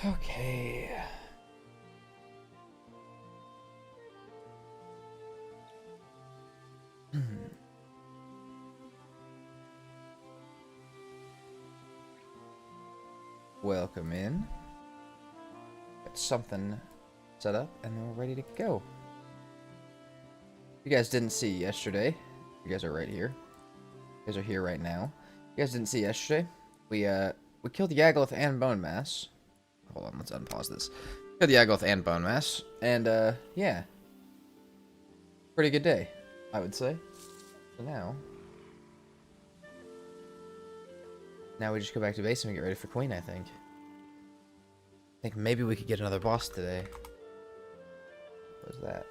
Okay. Welcome in. Got something set up and we're ready to go. You guys didn't see yesterday. You guys are right here. You guys are here right now. You guys didn't see yesterday. We killed the Yagloth and Bone Mass. Hold on, let's unpause this. Killed the Yagloth and Bone Mass. And yeah. Pretty good day, I would say. So now we just go back to base and we get ready for Queen, I think. I think maybe we could get another boss today. What was that?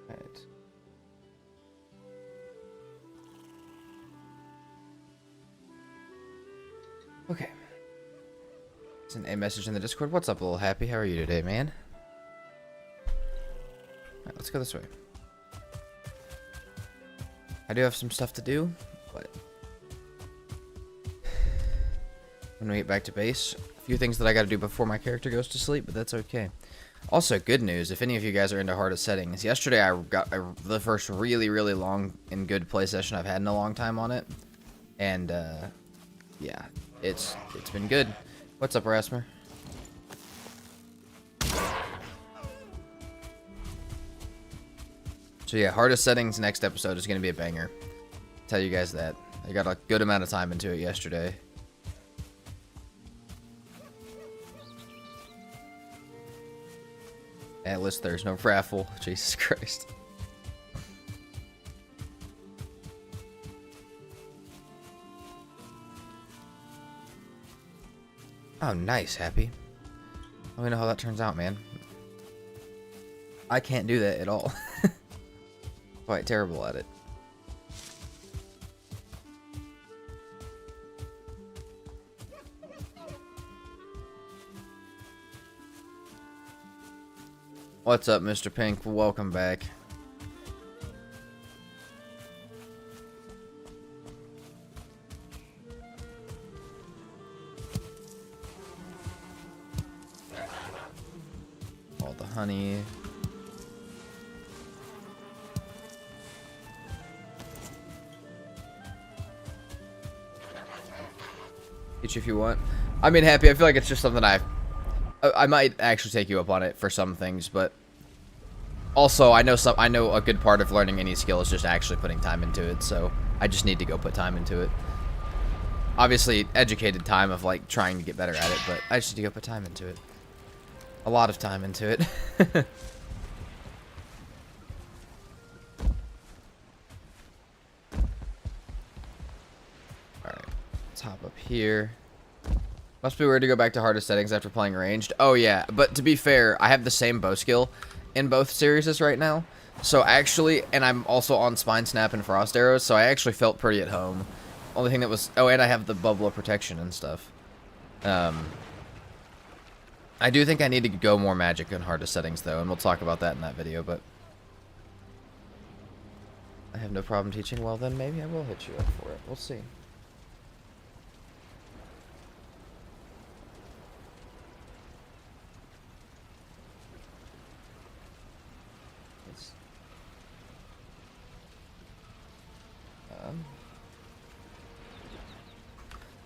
Right. Okay. Send a message in the Discord. What's up, little happy? How are you today, man? Alright, let's go this way. I do have some stuff to do, but when we get back to base, a few things that I gotta do before my character goes to sleep, but that's okay. Also, good news, if any of you guys are into hardest settings, yesterday I got the first really long and good play session I've had in a long time on it. And, yeah, it's been good. What's up, Rasmer? So yeah, hardest settings next episode is going to be a banger. Tell you guys that. I got a good amount of time into it yesterday. At least there's no raffle. Jesus Christ. Oh, nice, Happy. Let me know how that turns out, man. I can't do that at all. Quite terrible at it. What's up, Mr. Pink? Welcome back. All the honey. Each if you want. I mean, Happy, I feel like it's just something I might actually take you up on it for some things, but also I know a good part of learning any skill is just actually putting time into it, so I just need to go put time into it. Obviously, educated time of like trying to get better at it, but I just need to go put time into it. A lot of time into it. Alright, let's hop up here. Must be weird to go back to hardest settings after playing ranged. Oh yeah, but to be fair, I have the same bow skill in both series right now. So actually, and I'm also on Spine Snap and Frost Arrows, so I actually felt pretty at home. Only thing that was... Oh, and I have the Bubble of Protection and stuff. I do think I need to go more magic in hardest settings, though, and we'll talk about that in that video, but... I have no problem teaching. Well, then maybe I will hit you up for it. We'll see.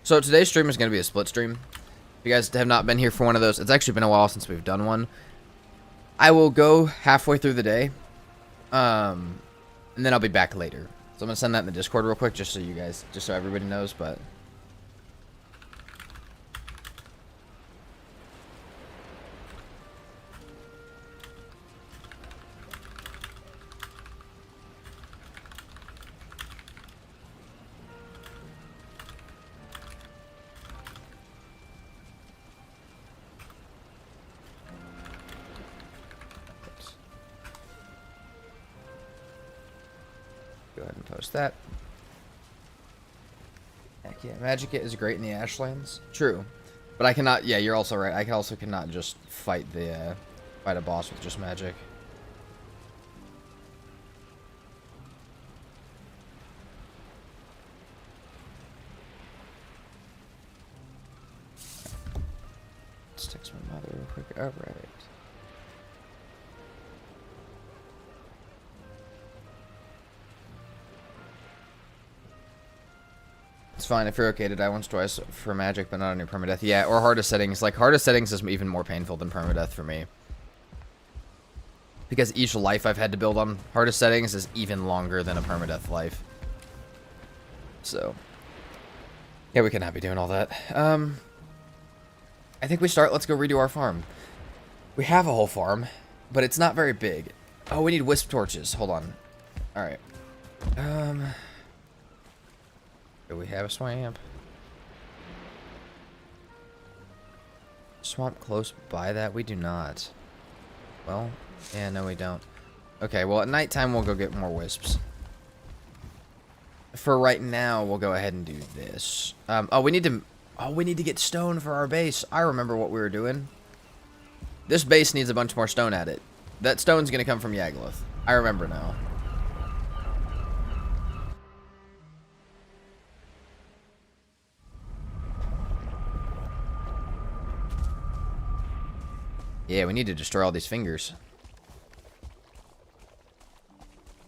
So today's stream is going to be a split stream. If you guys have not been here for one of those, it's actually been a while since we've done one. I will go halfway through the day, and then I'll be back later. So I'm going to send that in the Discord real quick, just so everybody knows, but... Go ahead and post that. Heck yeah, Magic It is great in the Ashlands. True. But I cannot... Yeah, you're also right. I also cannot just fight a boss with just magic. Alright. It's fine if you're okay to die once, twice for magic, but not on your permadeath. Yeah, or hardest settings. Like, hardest settings is even more painful than permadeath for me. Because each life I've had to build on hardest settings is even longer than a permadeath life. So, yeah, we cannot be doing all that. I think we start, let's go redo our farm. We have a whole farm, but it's not very big. Oh, we need wisp torches. Hold on. Alright. Do we have a swamp? Swamp close by that? We do not. Well, yeah, no we don't. Okay, well at nighttime we'll go get more wisps. For right now, we'll go ahead and do this. Oh, we need to get stone for our base. I remember what we were doing. This base needs a bunch more stone at it. That stone's gonna come from Yagloth. I remember now. Yeah, we need to destroy all these fingers.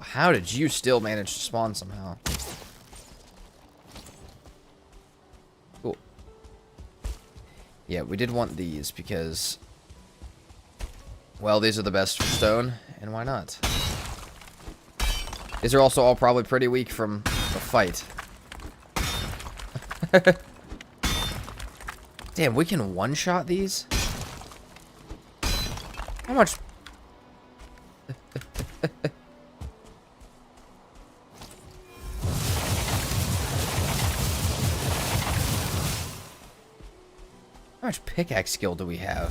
How did you still manage to spawn somehow? Cool. Yeah, we did want these because, well, these are the best for stone, and why not? These are also all probably pretty weak from the fight. Damn, we can one-shot these? How much? How much pickaxe skill do we have?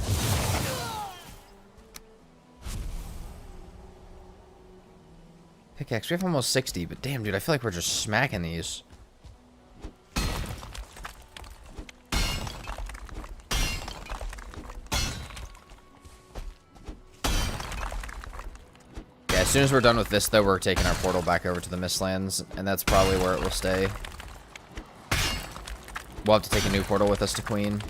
Pickaxe, we have almost 60, but damn, dude, I feel like we're just smacking these. Yeah, as soon as we're done with this, though, we're taking our portal back over to the Mistlands, and that's probably where it will stay. We'll have to take a new portal with us to Queen.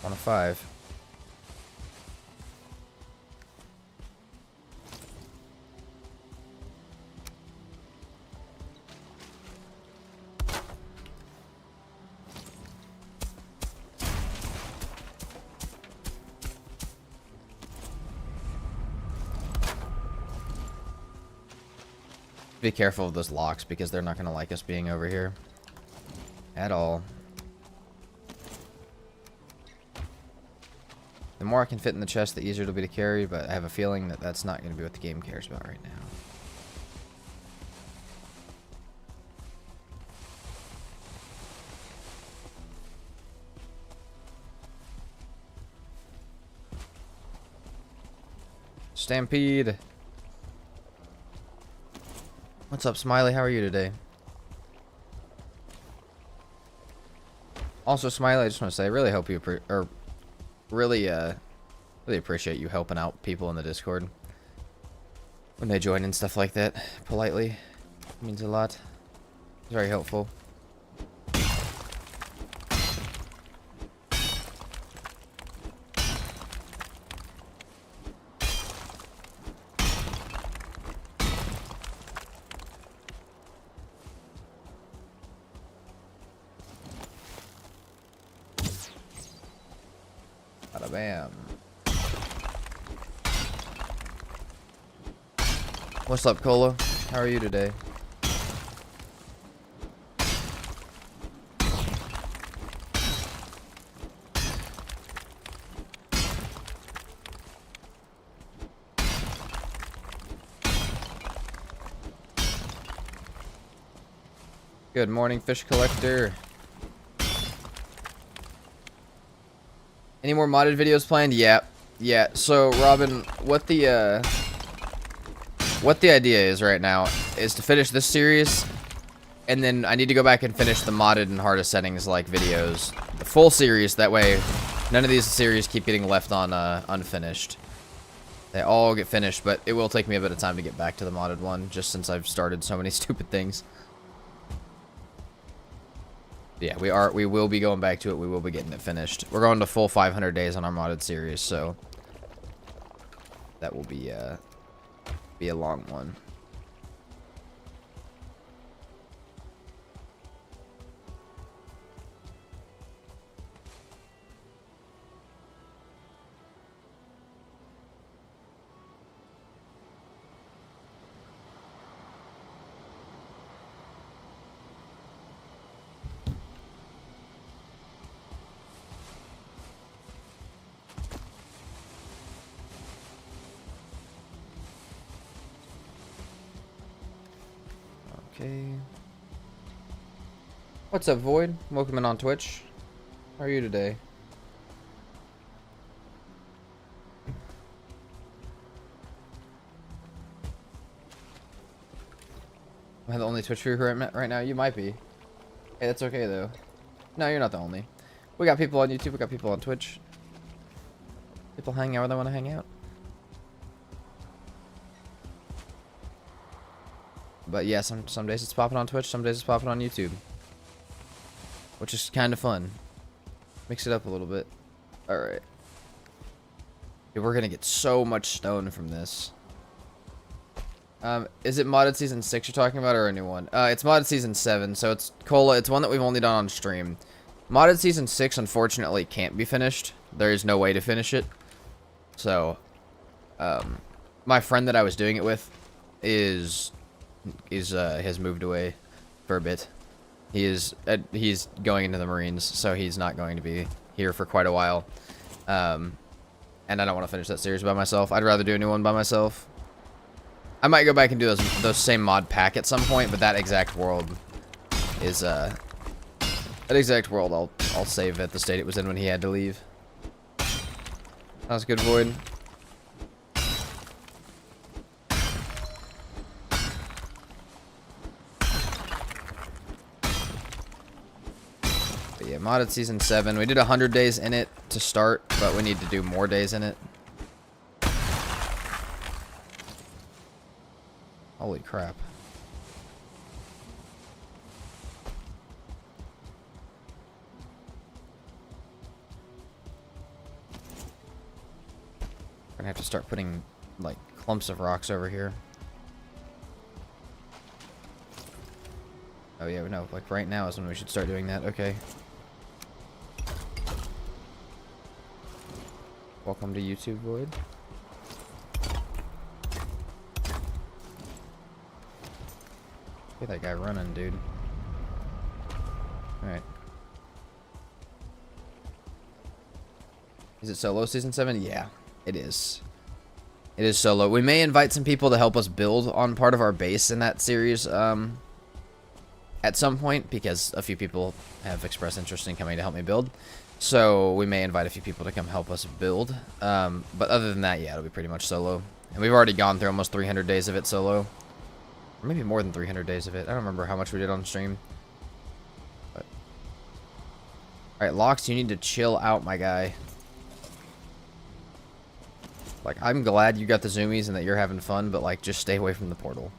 On a 5. Be careful of those locks because they're not going to like us being over here at all. The more I can fit in the chest, the easier it'll be to carry, but I have a feeling that that's not going to be what the game cares about right now. Stampede! What's up, Smiley? How are you today? Also, Smiley, I just want to say, I really hope you really appreciate you helping out people in the Discord when they join and stuff like that. Politely, it means a lot. It's very helpful. Bada bam. What's up, Cola? How are you today? Good morning, fish collector. Any more modded videos planned? Yeah. Yeah. So, Robin, what the idea is right now is to finish this series, and then I need to go back and finish the modded and hardest settings like videos, the full series. That way, none of these series keep getting left on unfinished. They all get finished, but it will take me a bit of time to get back to the modded one, just since I've started so many stupid things. Yeah, we will be going back to it. We will be getting it finished. We're going to full 500 days on our modded series, so that will be a long one. Okay. What's up, Void? Welcome in on Twitch. How are you today? Am I the only Twitch viewer right now? You might be. Hey, that's okay, though. No, you're not the only. We got people on YouTube. We got people on Twitch. People hang out where they want to hang out. But yeah, some days it's popping on Twitch, some days it's popping on YouTube. Which is kind of fun. Mix it up a little bit. Alright. Dude, we're gonna get so much stone from this. Is it modded season 6 you're talking about, or a new one? It's modded season 7, so it's Cola. It's one that we've only done on stream. Modded season 6, unfortunately, can't be finished. There is no way to finish it. So, my friend that I was doing it with has moved away for a bit. He's going into the Marines, so he's not going to be here for quite a while. And I don't want to finish that series by myself. I'd rather do a new one by myself. I might go back and do those same mod pack at some point, but that exact world is I'll save at the state it was in when he had to leave. That was good, Void. But yeah, modded season 7. We did 100 days in it to start, but we need to do more days in it. Holy crap. We're gonna have to start putting, like, clumps of rocks over here. Oh yeah, no, like right now is when we should start doing that. Okay. Welcome to YouTube, Void. Look at that guy running, dude. Alright. Is it solo season 7? Yeah, it is. It is solo. We may invite some people to help us build on part of our base in that series at some point, because a few people have expressed interest in coming to help me build. So we may invite a few people to come help us build. But other than that, yeah, it'll be pretty much solo. And we've already gone through almost 300 days of it solo. Or maybe more than 300 days of it. I don't remember how much we did on stream. But alright, Lox, you need to chill out, my guy. Like, I'm glad you got the zoomies and that you're having fun, but, like, just stay away from the portal.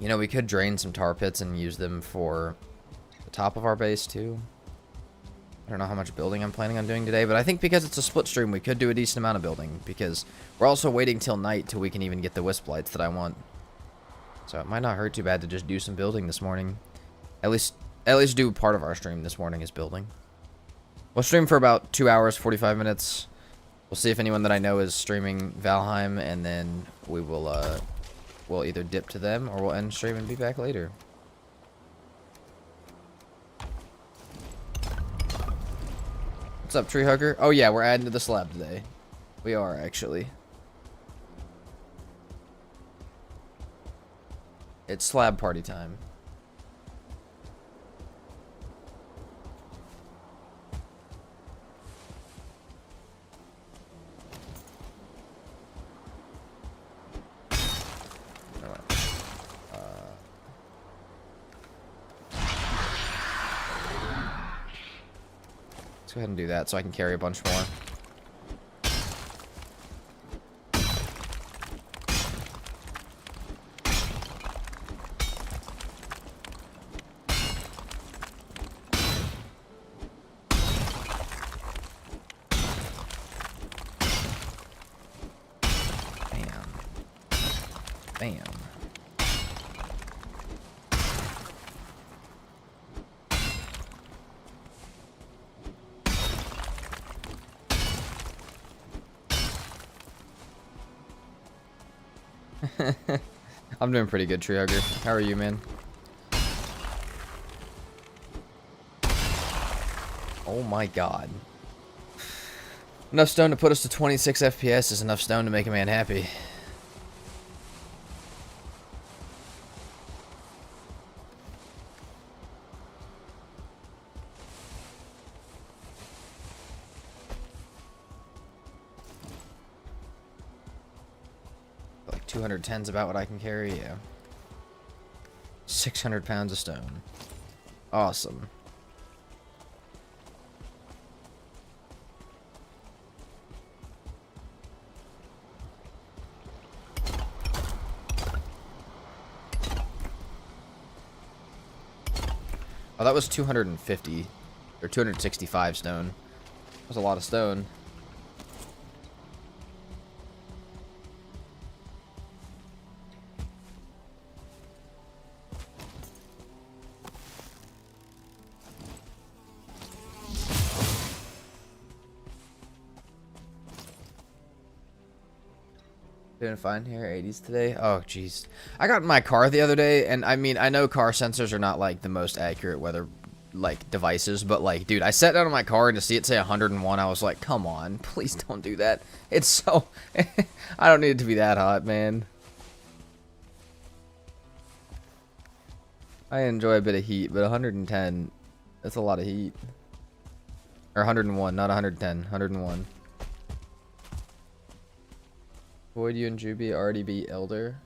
You know, we could drain some tar pits and use them for the top of our base, too. I don't know how much building I'm planning on doing today, but I think because it's a split stream, we could do a decent amount of building, because we're also waiting till night till we can even get the wisp lights that I want. So it might not hurt too bad to just do some building this morning. At least do part of our stream this morning is building. We'll stream for about 2 hours, 45 minutes. We'll see if anyone that I know is streaming Valheim, and then we will, we'll either dip to them, or we'll end stream and be back later. What's up, Tree Hugger? Oh yeah, we're adding to the slab today. We are, actually. It's slab party time. go ahead and do that so I can carry a bunch more. Bam. I'm doing pretty good, Tree Hugger. How are you, man? Oh my god. Enough stone to put us to 26 FPS is enough stone to make a man happy. Like 210's about what I can carry, yeah. 600 pounds of stone. Awesome. Oh, that was 250 or 265 stone. That was a lot of stone. Doing fine here, 80s today. Oh, jeez. I got in my car the other day, and I mean, I know car sensors are not, like, the most accurate weather, like, devices, but, like, dude, I sat down in my car and to see it say 101, I was like, come on, please don't do that. It's so... I don't need it to be that hot, man. I enjoy a bit of heat, but 110, that's a lot of heat. Or 101, not 110, 101. Void, you and Juby already beat Elder.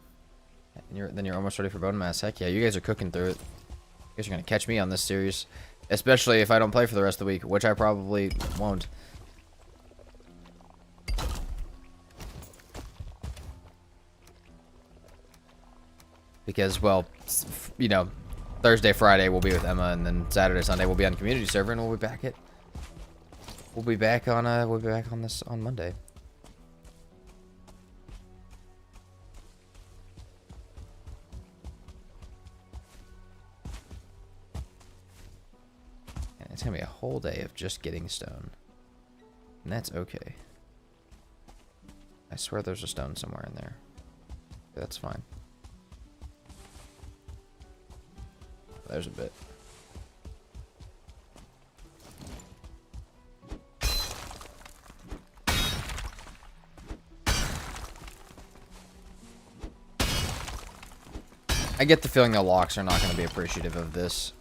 And then you're almost ready for Bone Mass. Heck yeah, you guys are cooking through it. You guys are going to catch me on this series. Especially if I don't play for the rest of the week, which I probably won't. Because, well, you know, Thursday, Friday we'll be with Emma, and then Saturday, Sunday we'll be on community server, and we'll be back on this on Monday. It's gonna be a whole day of just getting stone. And that's okay. I swear there's a stone somewhere in there. That's fine. There's a bit. I get the feeling the locks are not going to be appreciative of this.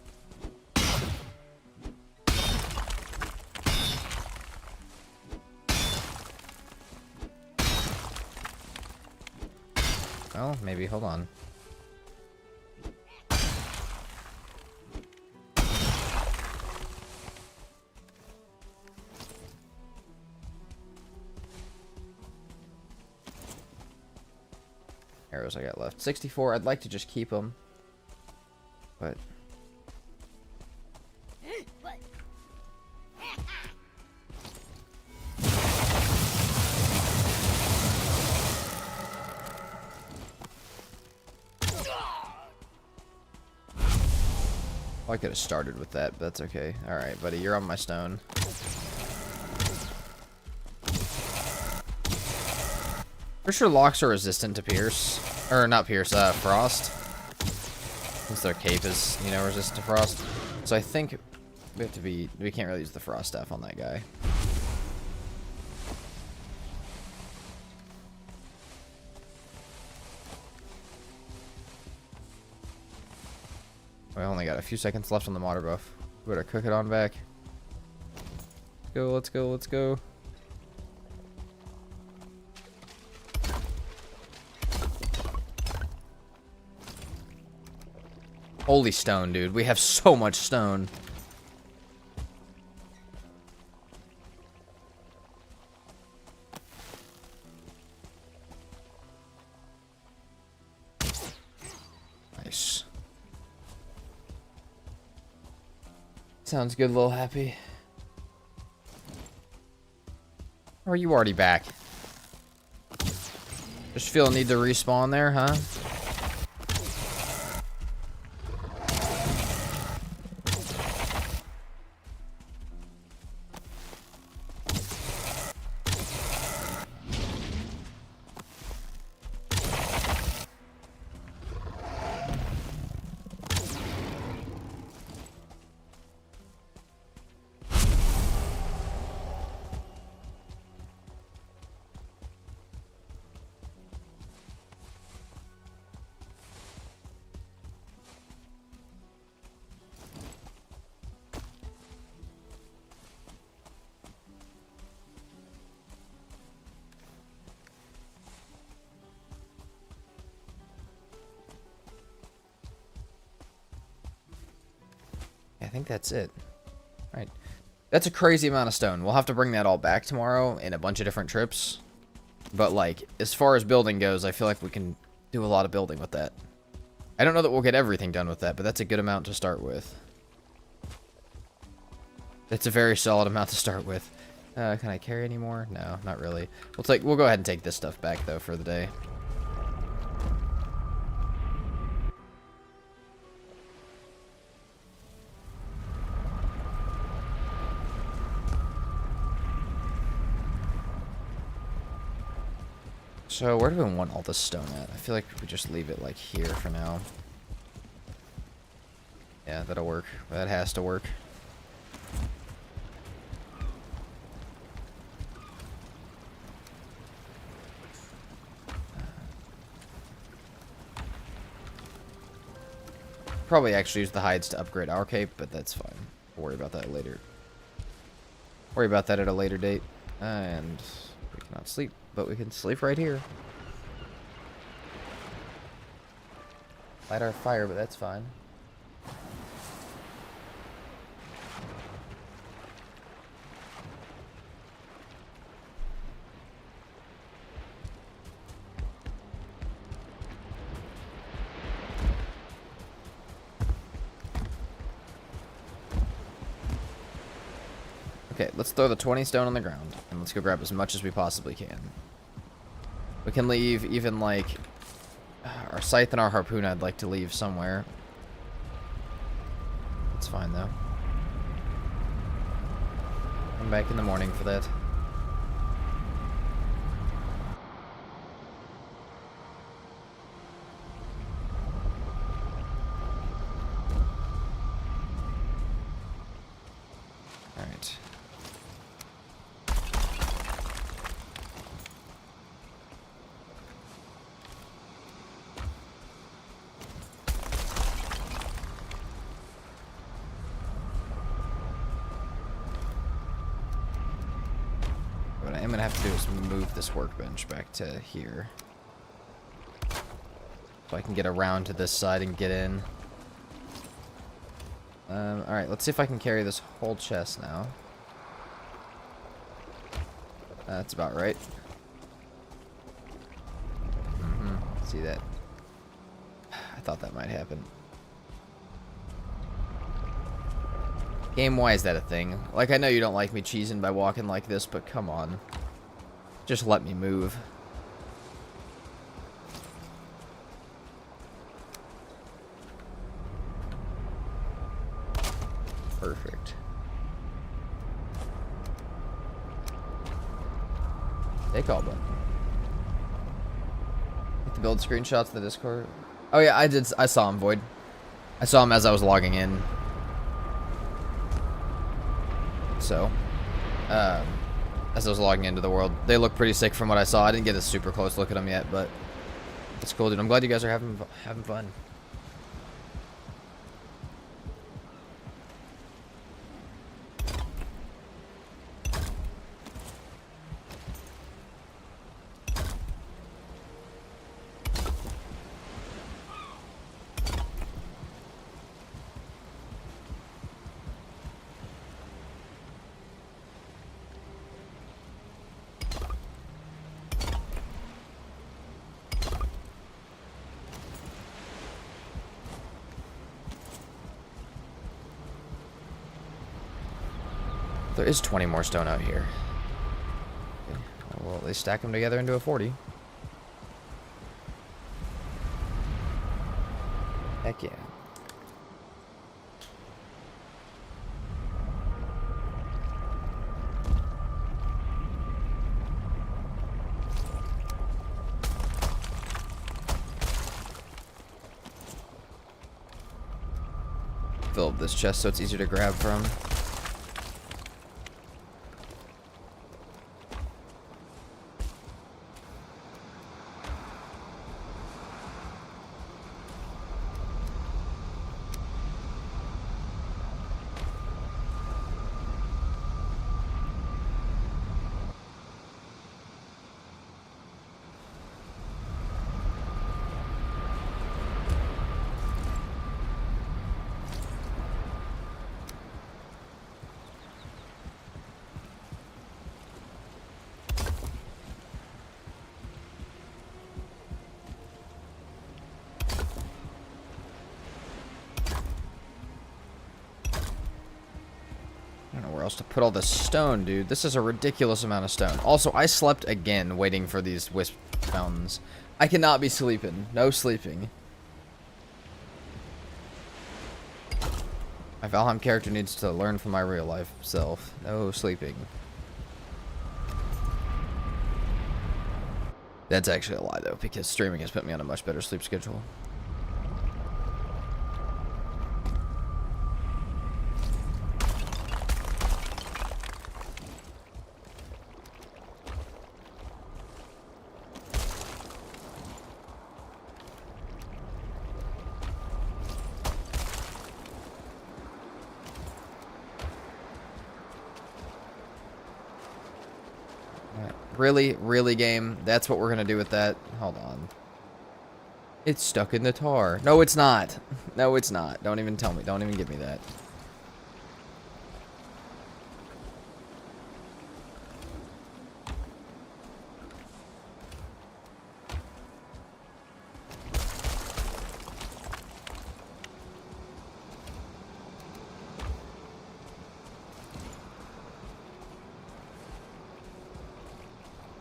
Well, maybe, hold on. Arrows I got left. 64, I'd like to just keep them. But... I could have started with that, but that's okay. Alright, buddy, you're on my stone. For sure locks are resistant to pierce. Or not pierce, frost. Since their cape is, you know, resistant to frost. So I think we can't really use the frost staff on that guy. We only got a few seconds left on the water buff. We better cook it on back. Let's go, let's go, let's go. Holy stone, dude. We have so much stone. Sounds good, little happy. Or are you already back? Just feel a need to respawn there, huh? I think that's it. Right. That's a crazy amount of stone. We'll have to bring that all back tomorrow in a bunch of different trips. But, like, as far as building goes, I feel like we can do a lot of building with that. I don't know that we'll get everything done with that, but that's a good amount to start with. It's a very solid amount to start with. Can I carry any more? No, not really. We'll go ahead and take this stuff back, though, for the day. So, where do we want all this stone at? I feel like we just leave it, like, here for now. Yeah, that'll work. That has to work. Probably actually use the hides to upgrade our cape, but that's fine. We'll worry about that later. Worry about that at a later date. And we cannot sleep, but we can sleep right here. Light our fire, but that's fine. Okay, let's throw the 20 stone on the ground, and let's go grab as much as we possibly can. We can leave even, like, our scythe and our harpoon I'd like to leave somewhere. It's fine, though. Come back in the morning for that. Alright. What I am going to have to do is move this workbench back to here. So I can get around to this side and get in. Alright, let's see if I can carry this whole chest now. That's about right. See that? I thought that might happen. Game, why is that a thing? Like, I know you don't like me cheesing by walking like this, but come on. Just let me move. Perfect. Take all button. Get the build screenshots of the Discord. Oh yeah, I saw him, Void. I saw him as I was logging in. So, as I was logging into the world, they look pretty sick from what I saw. I didn't get a super close look at them yet, but it's cool, dude. I'm glad you guys are having fun. There is 20 more stone out here. Okay. Well, they stack them together into a 40. Heck yeah. Fill up this chest so it's easier to grab from. To put all this stone, dude. This is a ridiculous amount of stone. Also, I slept again waiting for these wisp fountains. I cannot be sleeping. No sleeping. My Valheim character needs to learn from my real life self. No sleeping. That's actually a lie, though, because streaming has put me on a much better sleep schedule. Really? Really, game? That's what we're gonna do with that? Hold on. It's stuck in the tar. No, it's not. No, it's not. Don't even tell me. Don't even give me that.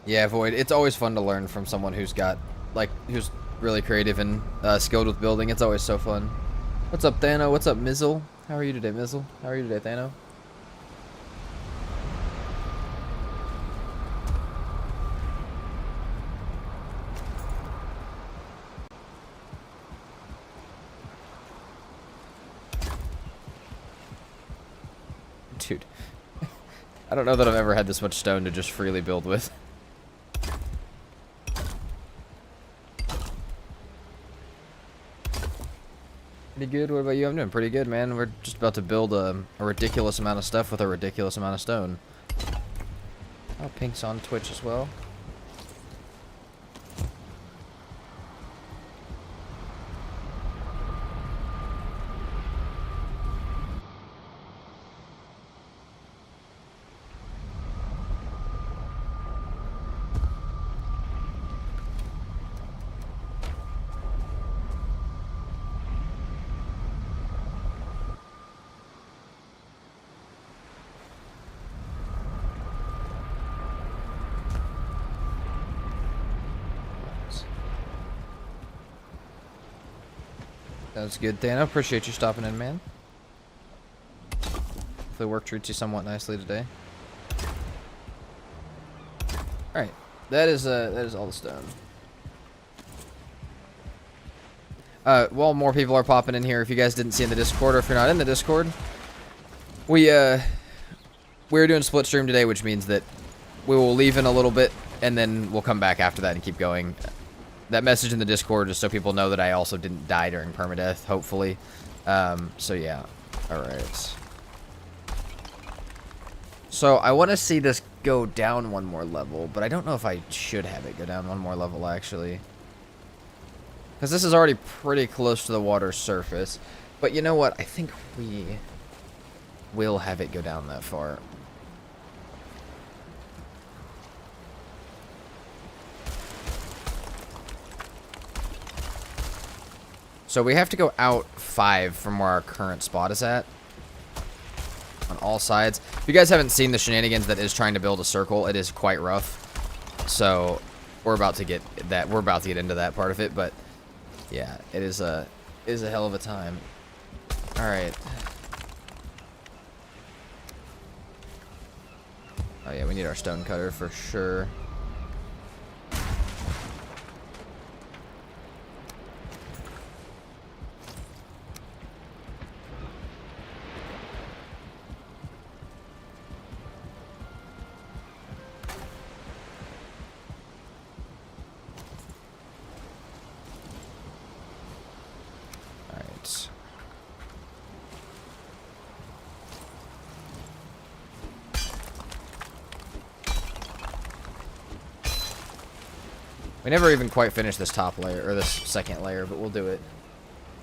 Yeah, Void. It's always fun to learn from someone who's got, like, who's really creative and skilled with building. It's always so fun. What's up, Thano? What's up, Mizzle? How are you today, Mizzle? How are you today, Thano? Dude. I don't know that I've ever had this much stone to just freely build with. Pretty good. What about you? I'm doing pretty good, man. We're just about to build a ridiculous amount of stuff with a ridiculous amount of stone. Oh, Pink's on Twitch as well. That's good, Dan. I appreciate you stopping in, man. Hopefully work treats you somewhat nicely today. Alright. That is all the stone. While more people are popping in here, if you guys didn't see in the Discord, or if you're not in the Discord, we're doing split stream today, which means that we will leave in a little bit, and then we'll come back after that and keep going. That message in the Discord just so people know that I also didn't die during permadeath, hopefully. So yeah. Alright. So I want to see this go down one more level, but I don't know if I should have it go down one more level, actually. Because this is already pretty close to the water surface. But you know what? I think we will have it go down that far. So we have to go out 5 from where our current spot is at. On all sides. If you guys haven't seen the shenanigans that is trying to build a circle, it is quite rough. So we're about to get that. We're about to get into that part of it, but yeah, it is a hell of a time. All right. Oh yeah, we need our stone cutter for sure. We never even quite finished this top layer, or this second layer, but we'll do it.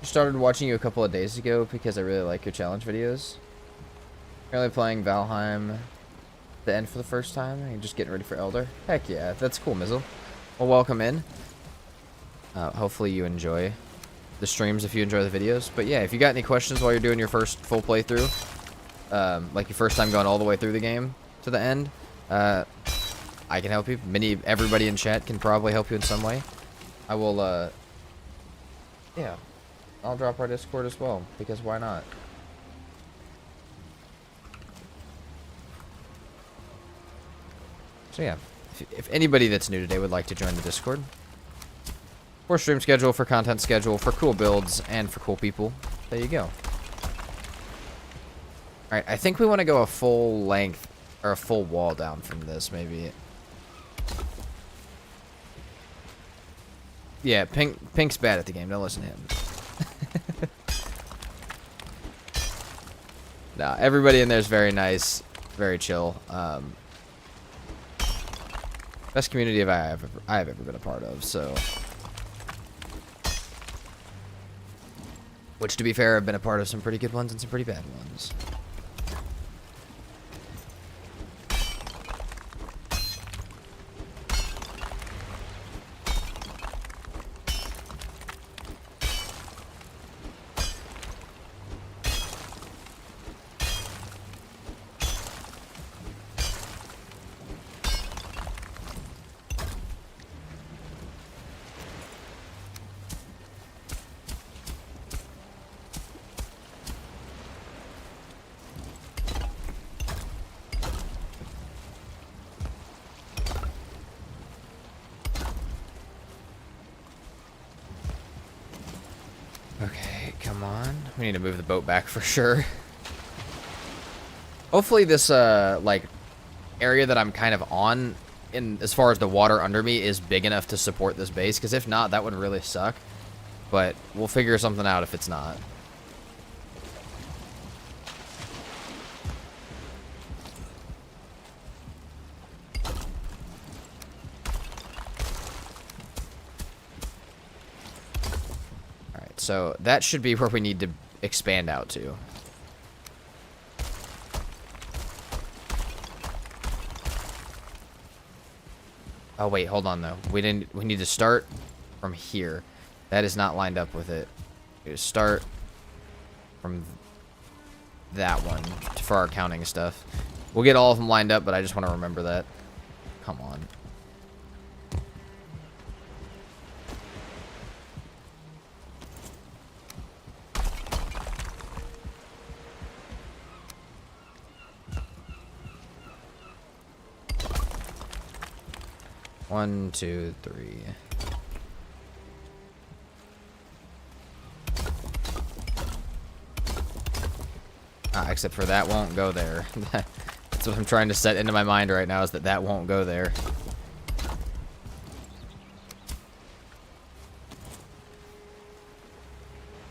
I started watching you a couple of days ago because I really like your challenge videos. Currently playing Valheim, the end for the first time, and just getting ready for Elder. Heck yeah, that's cool, Mizzle. Well, welcome in. Hopefully you enjoy the streams if you enjoy the videos. But yeah, if you got any questions while you're doing your first full playthrough, like your first time going all the way through the game to the end, I can help you. Everybody in chat can probably help you in some way. I will, yeah, I'll drop our Discord as well, because why not? So yeah, if anybody that's new today would like to join the Discord, for stream schedule, for content schedule, for cool builds, and for cool people, there you go. Alright, I think we want to go a full length, or a full wall down from this, maybe. Yeah, Pink's bad at the game. Don't listen to him. Nah, everybody in there is very nice, very chill. Best community I have ever been a part of. So, which, to be fair, I've been a part of some pretty good ones and some pretty bad ones. Okay, come on. We need to move the boat back for sure. Hopefully this, like, area that I'm kind of on, as far as the water under me, is big enough to support this base, because if not, that would really suck. But we'll figure something out if it's not. So that should be where we need to expand out to. Oh wait, hold on though. We need to start from here. That is not lined up with it. We need to start from that one for our counting stuff. We'll get all of them lined up, but I just want to remember that. Come on. One, two, three. Except for that won't go there. That's what I'm trying to set into my mind right now, is that won't go there.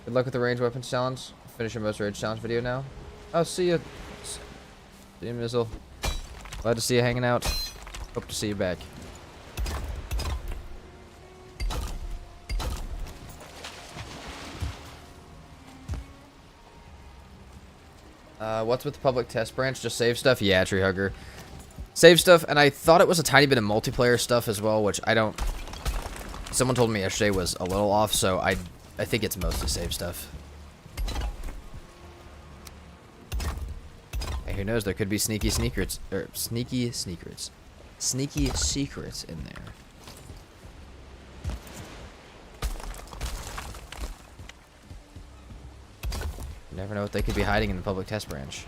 Good luck with the range weapons challenge. Finish your most rage challenge video now. Oh, see you. See you, Mizzle. Glad to see you hanging out. Hope to see you back. What's with the public test branch? Just save stuff? Yeah, tree hugger. Save stuff, and I thought it was a tiny bit of multiplayer stuff as well, which I don't... Someone told me yesterday was a little off, so I think it's mostly save stuff. Okay, Who knows? There could be sneaky secrets in there. You never know what they could be hiding in the public test branch.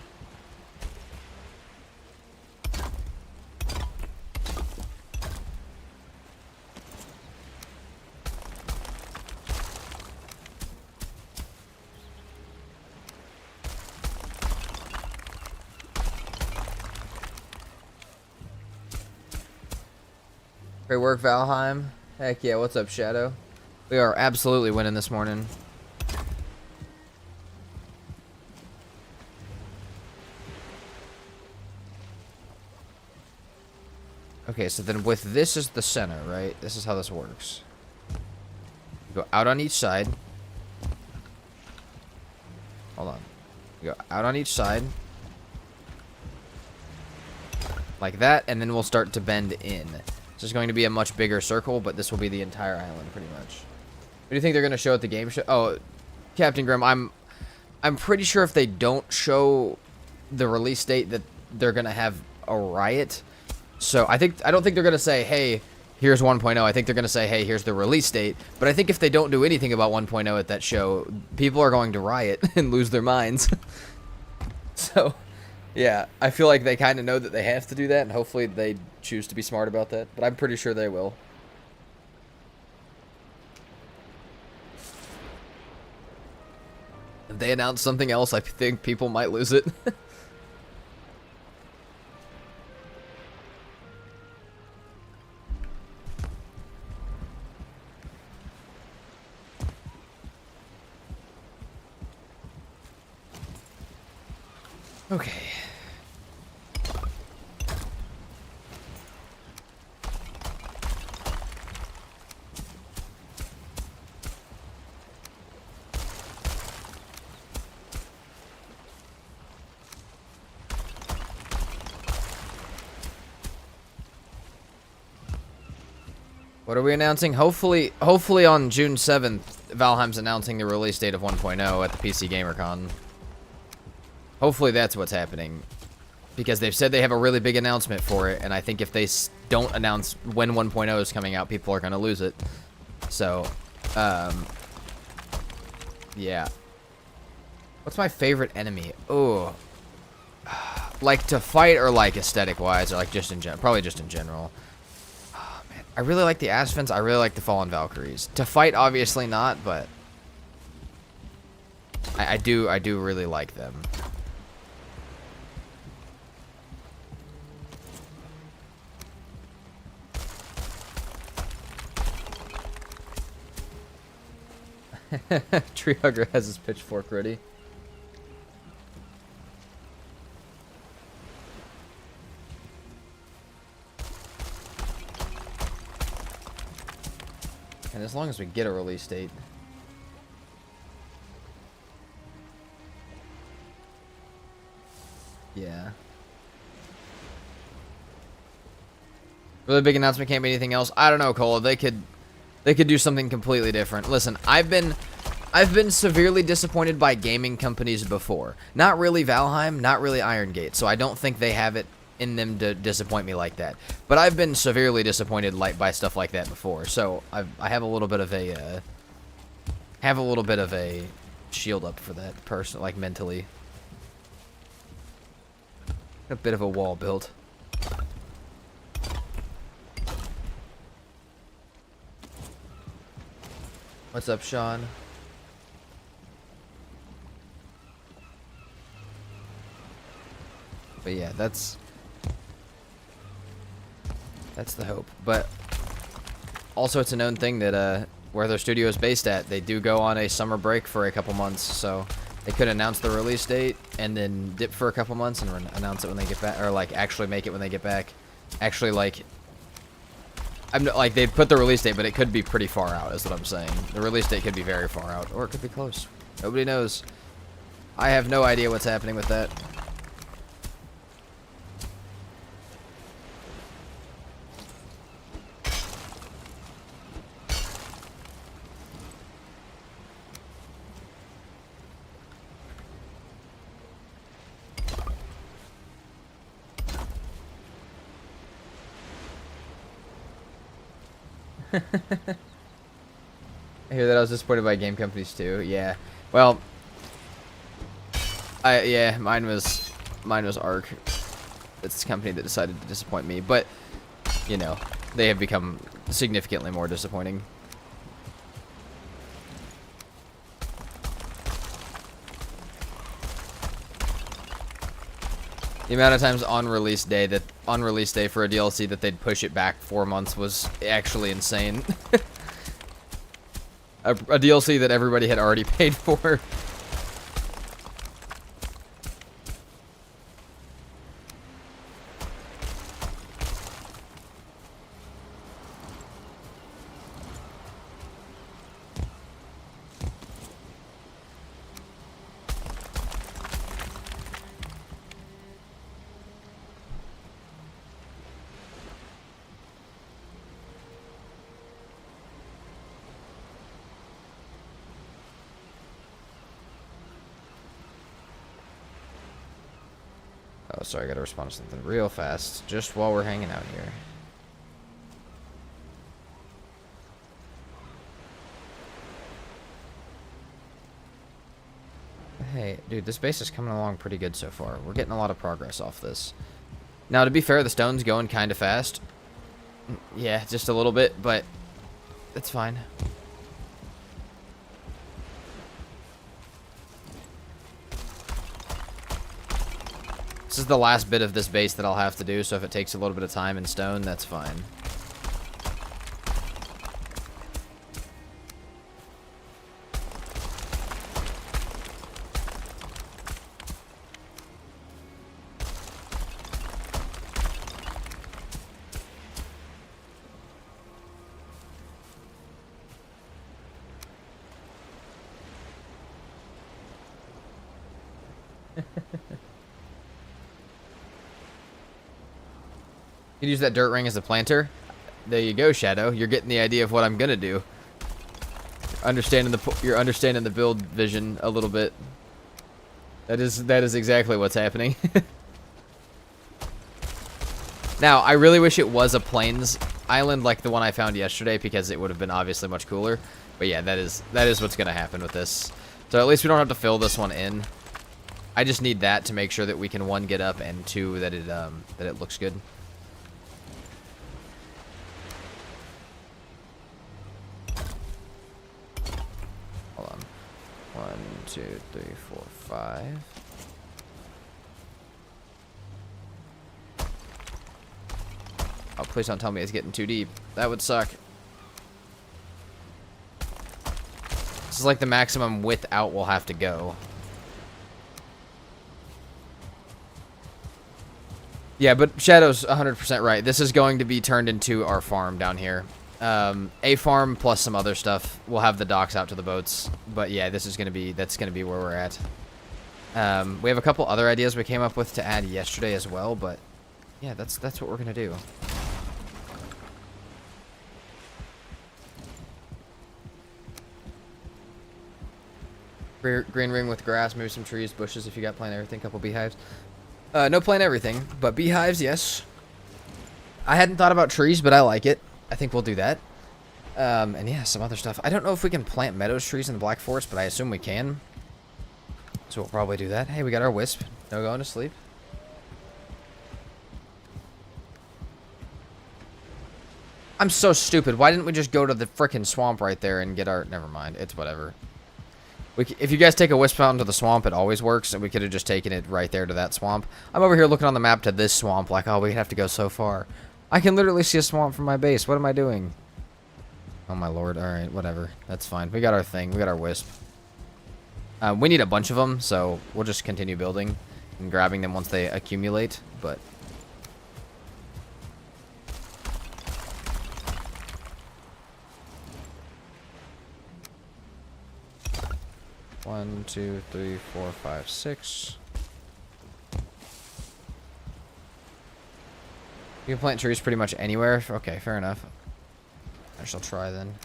Great work, Valheim. Heck yeah, what's up, Shadow? We are absolutely winning this morning. Okay, so then with this as the center, right? This is how this works. You go out on each side. Hold on. You go out on each side. Like that, and then we'll start to bend in. This is going to be a much bigger circle, but this will be the entire island, pretty much. What do you think they're going to show at the game show? Oh, Captain Grim, I'm pretty sure if they don't show the release date that they're going to have a riot. So I don't think they're going to say, hey, here's 1.0. I think they're going to say, hey, here's the release date. But I think if they don't do anything about 1.0 at that show, people are going to riot and lose their minds. So, yeah, I feel like they kind of know that they have to do that, and hopefully they choose to be smart about that. But I'm pretty sure they will. If they announce something else, I think people might lose it. Okay. What are we announcing? Hopefully on June 7th, Valheim's announcing the release date of 1.0 at the PC GamerCon. Hopefully that's what's happening. Because they've said they have a really big announcement for it, and I think if they don't announce when 1.0 is coming out, people are going to lose it. So, yeah. What's my favorite enemy? Oh. Like to fight or like aesthetic-wise, or like just in general? Probably just in general. Oh, man. I really like the Asvens. I really like the Fallen Valkyries. To fight, obviously not, but I do really like them. Tree Hugger has his pitchfork ready. And as long as we get a release date. Yeah. Really big announcement, can't be anything else. I don't know, Cole. They could do something completely different. Listen, I've been severely disappointed by gaming companies before. Not really Valheim, not really Iron Gate. So I don't think they have it in them to disappoint me like that. But I've been severely disappointed by stuff like that before. So I have a little bit of a shield up for that person, like mentally. A bit of a wall built. What's up, Sean? But yeah, that's the hope. But also, it's a known thing that where their studio is based at, they do go on a summer break for a couple months. So they could announce the release date and then dip for a couple months and announce it when they get back, or like actually make it when they get back. Actually, like, I'm not, like, they put the release date, but it could be pretty far out, is what I'm saying. The release date could be very far out, or it could be close. Nobody knows. I have no idea what's happening with that. I hear that I was disappointed by game companies too. Yeah. Well, yeah, mine was Arc. It's the company that decided to disappoint me, but you know, they have become significantly more disappointing. The amount of times on release day for a DLC that they'd push it back 4 months was actually insane. a DLC that everybody had already paid for. Oh, sorry, I gotta respond to something real fast, just while we're hanging out here. Hey, dude, this base is coming along pretty good so far. We're getting a lot of progress off this. Now, to be fair, the stone's going kind of fast. Yeah, just a little bit, but it's fine. This is the last bit of this base that I'll have to do, so if it takes a little bit of time in stone, that's fine. You can use that dirt ring as a planter. There you go, Shadow. You're getting the idea of what I'm gonna do. You're understanding the build vision a little bit. That is exactly what's happening. Now, I really wish it was a plains island like the one I found yesterday, because it would have been obviously much cooler. But yeah, that is what's gonna happen with this. So at least we don't have to fill this one in. I just need that to make sure that we can, 1, get up, and 2, that it looks good. Hold on. 1, 2, 3, 4, 5. Oh, please don't tell me it's getting too deep. That would suck. This is like the maximum width out we'll have to go. Yeah, but Shadow's 100% right. This is going to be turned into our farm down here. A farm plus some other stuff. We'll have the docks out to the boats. But yeah, that's gonna be where we're at. We have a couple other ideas we came up with to add yesterday as well, but yeah, that's what we're gonna do. Green ring with grass, maybe some trees, bushes if you got plant everything, couple beehives. No plant everything, but beehives, yes. I hadn't thought about trees, but I like it. I think we'll do that. And yeah, some other stuff. I don't know if we can plant meadows trees in the Black Forest, but I assume we can. So we'll probably do that. Hey, we got our wisp. No going to sleep. I'm so stupid. Why didn't we just go to the frickin' swamp right there and get our... Never mind. It's whatever. If you guys take a wisp fountain to the swamp, it always works, and we could have just taken it right there to that swamp. I'm over here looking on the map to this swamp, like, oh, we have to go so far. I can literally see a swamp from my base. What am I doing? Oh, my lord. Alright, whatever. That's fine. We got our thing. We got our wisp. We need a bunch of them, so we'll just continue building and grabbing them once they accumulate, but... 1, 2, 3, 4, 5, 6. You can plant trees pretty much anywhere. Okay, fair enough. I shall try then.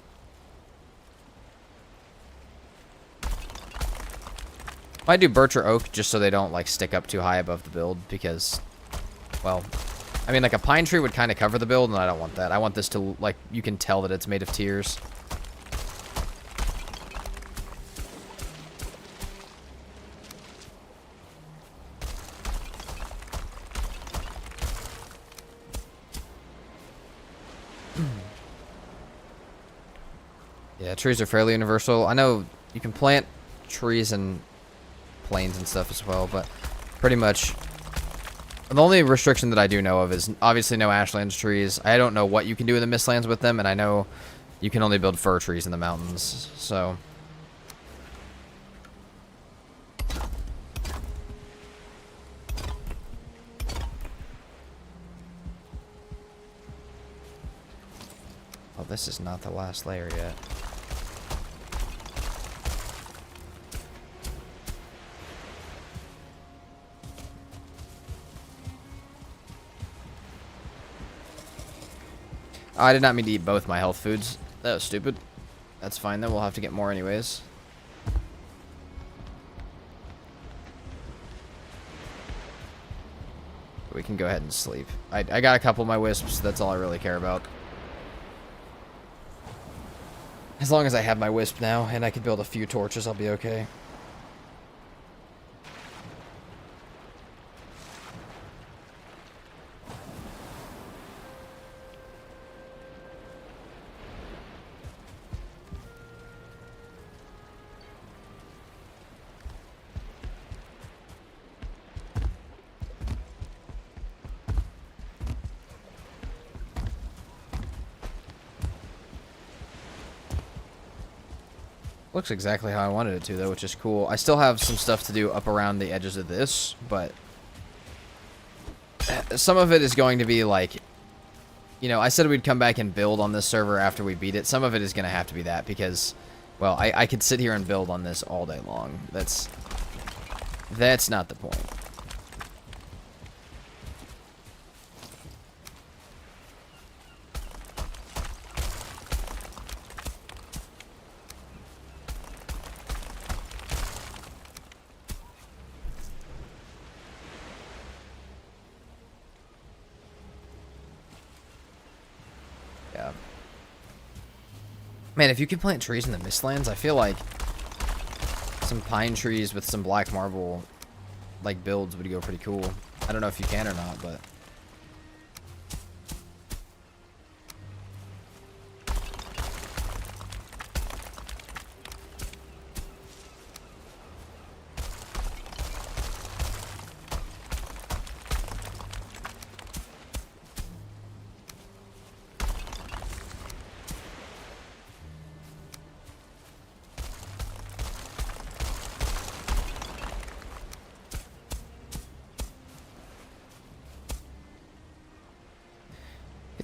Might do birch or oak just so they don't like stick up too high above the build because, well, I mean, like, a pine tree would kind of cover the build, and I don't want that. I want this to, like, you can tell that it's made of tears. Yeah, trees are fairly universal. I know you can plant trees in plains and stuff as well, but pretty much the only restriction that I do know of is obviously no ashlands trees. I don't know what you can do in the mistlands with them, and I know you can only build fir trees in the mountains, so... Oh, this is not the last layer yet. Oh, I did not mean to eat both my health foods. That was stupid. That's fine, then we'll have to get more anyways. We can go ahead and sleep. I got a couple of my wisps, that's all I really care about. As long as I have my wisp now, and I can build a few torches, I'll be okay. Looks exactly how I wanted it to, though, which is cool. I still have some stuff to do up around the edges of this, but some of it is going to be like, you know, I said we'd come back and build on this server after we beat it. Some of it is going to have to be that because, well, I could sit here and build on this all day long. That's not the point. Yeah. Man, if you could plant trees in the Mistlands, I feel like some pine trees with some black marble, like, builds would go pretty cool. I don't know if you can or not, but...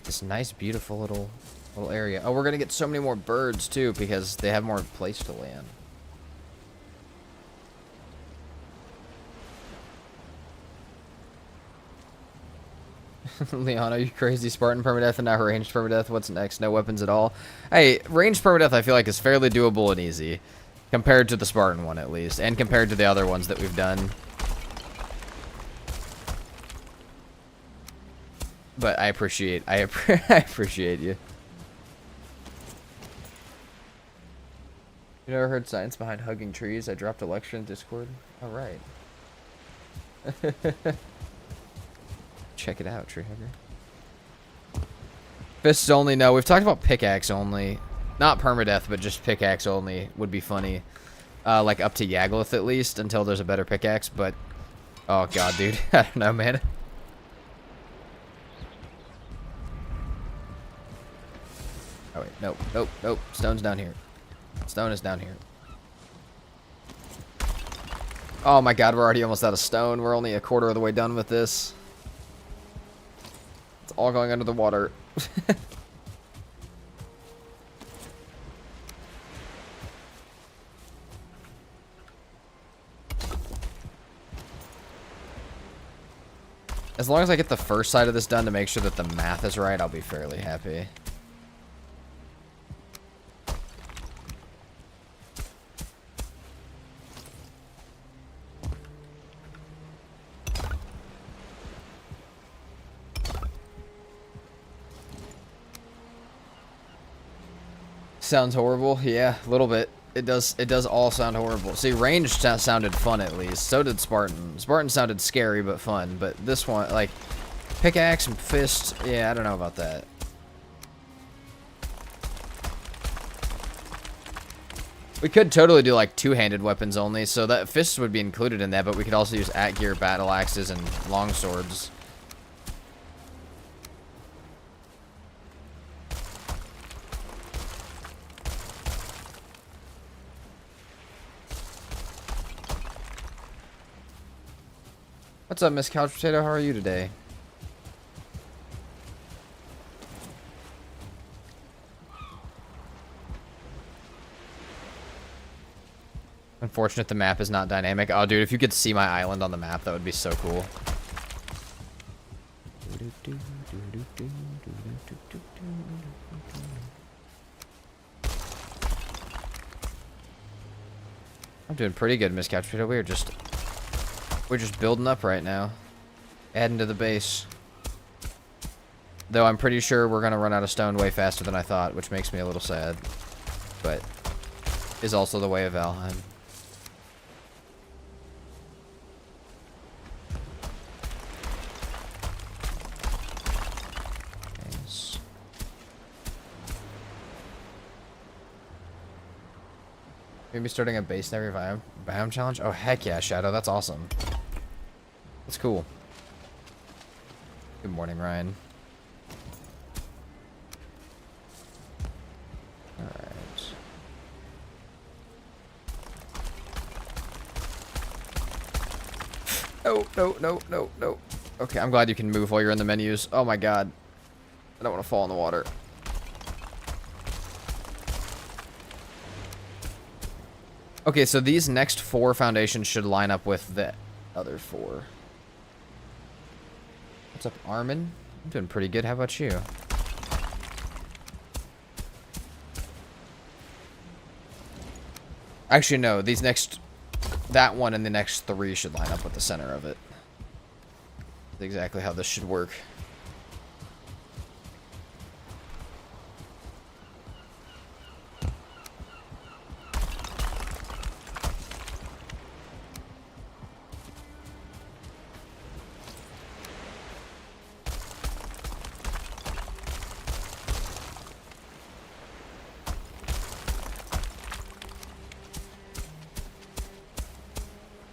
this nice, beautiful little area. Oh, we're gonna get so many more birds too because they have more place to land. Leon, are you crazy? Spartan permadeath and now ranged permadeath. What's next? No weapons at all. Hey, ranged permadeath I feel like is fairly doable and easy compared to the Spartan one at least, and compared to the other ones that we've done. But I appreciate you. You never heard science behind hugging trees? I dropped a lecture in Discord. All right. Check it out, tree hugger. Fists only, no. We've talked about pickaxe only. Not permadeath, but just pickaxe only would be funny. Like up to Yagluth at least, until there's a better pickaxe, but... Oh god, dude. I don't know, man. Oh wait, nope, nope, nope. Stone's down here. Stone is down here. Oh my god, we're already almost out of stone. We're only a quarter of the way done with this. It's all going under the water. As long as I get the first side of this done to make sure that the math is right, I'll be fairly happy. Sounds horrible. Yeah, a little bit. It does all sound horrible. See, ranged sounded fun at least. So did Spartan. Spartan sounded scary but fun. But this one, like, pickaxe and fist, yeah, I don't know about that. We could totally do like two-handed weapons only, so that fists would be included in that, but we could also use at-gear battle axes and long swords. What's up, Miss Couch Potato? How are you today? Unfortunate the map is not dynamic. Oh, dude, if you could see my island on the map, that would be so cool. I'm doing pretty good, Miss Couch Potato. We're just building up right now. Adding to the base. Though I'm pretty sure we're gonna run out of stone way faster than I thought, which makes me a little sad. But is also the way of Valheim. Maybe starting a base in every biome challenge? Oh, heck yeah, Shadow. That's awesome. That's cool. Good morning, Ryan. Alright. No. Okay, I'm glad you can move while you're in the menus. Oh my god. I don't want to fall in the water. Okay, so these next 4 foundations should line up with the other 4. What's up, Armin? I'm doing pretty good. How about you? Actually, no. These next... That one and the next 3 should line up with the center of it. That's exactly how this should work.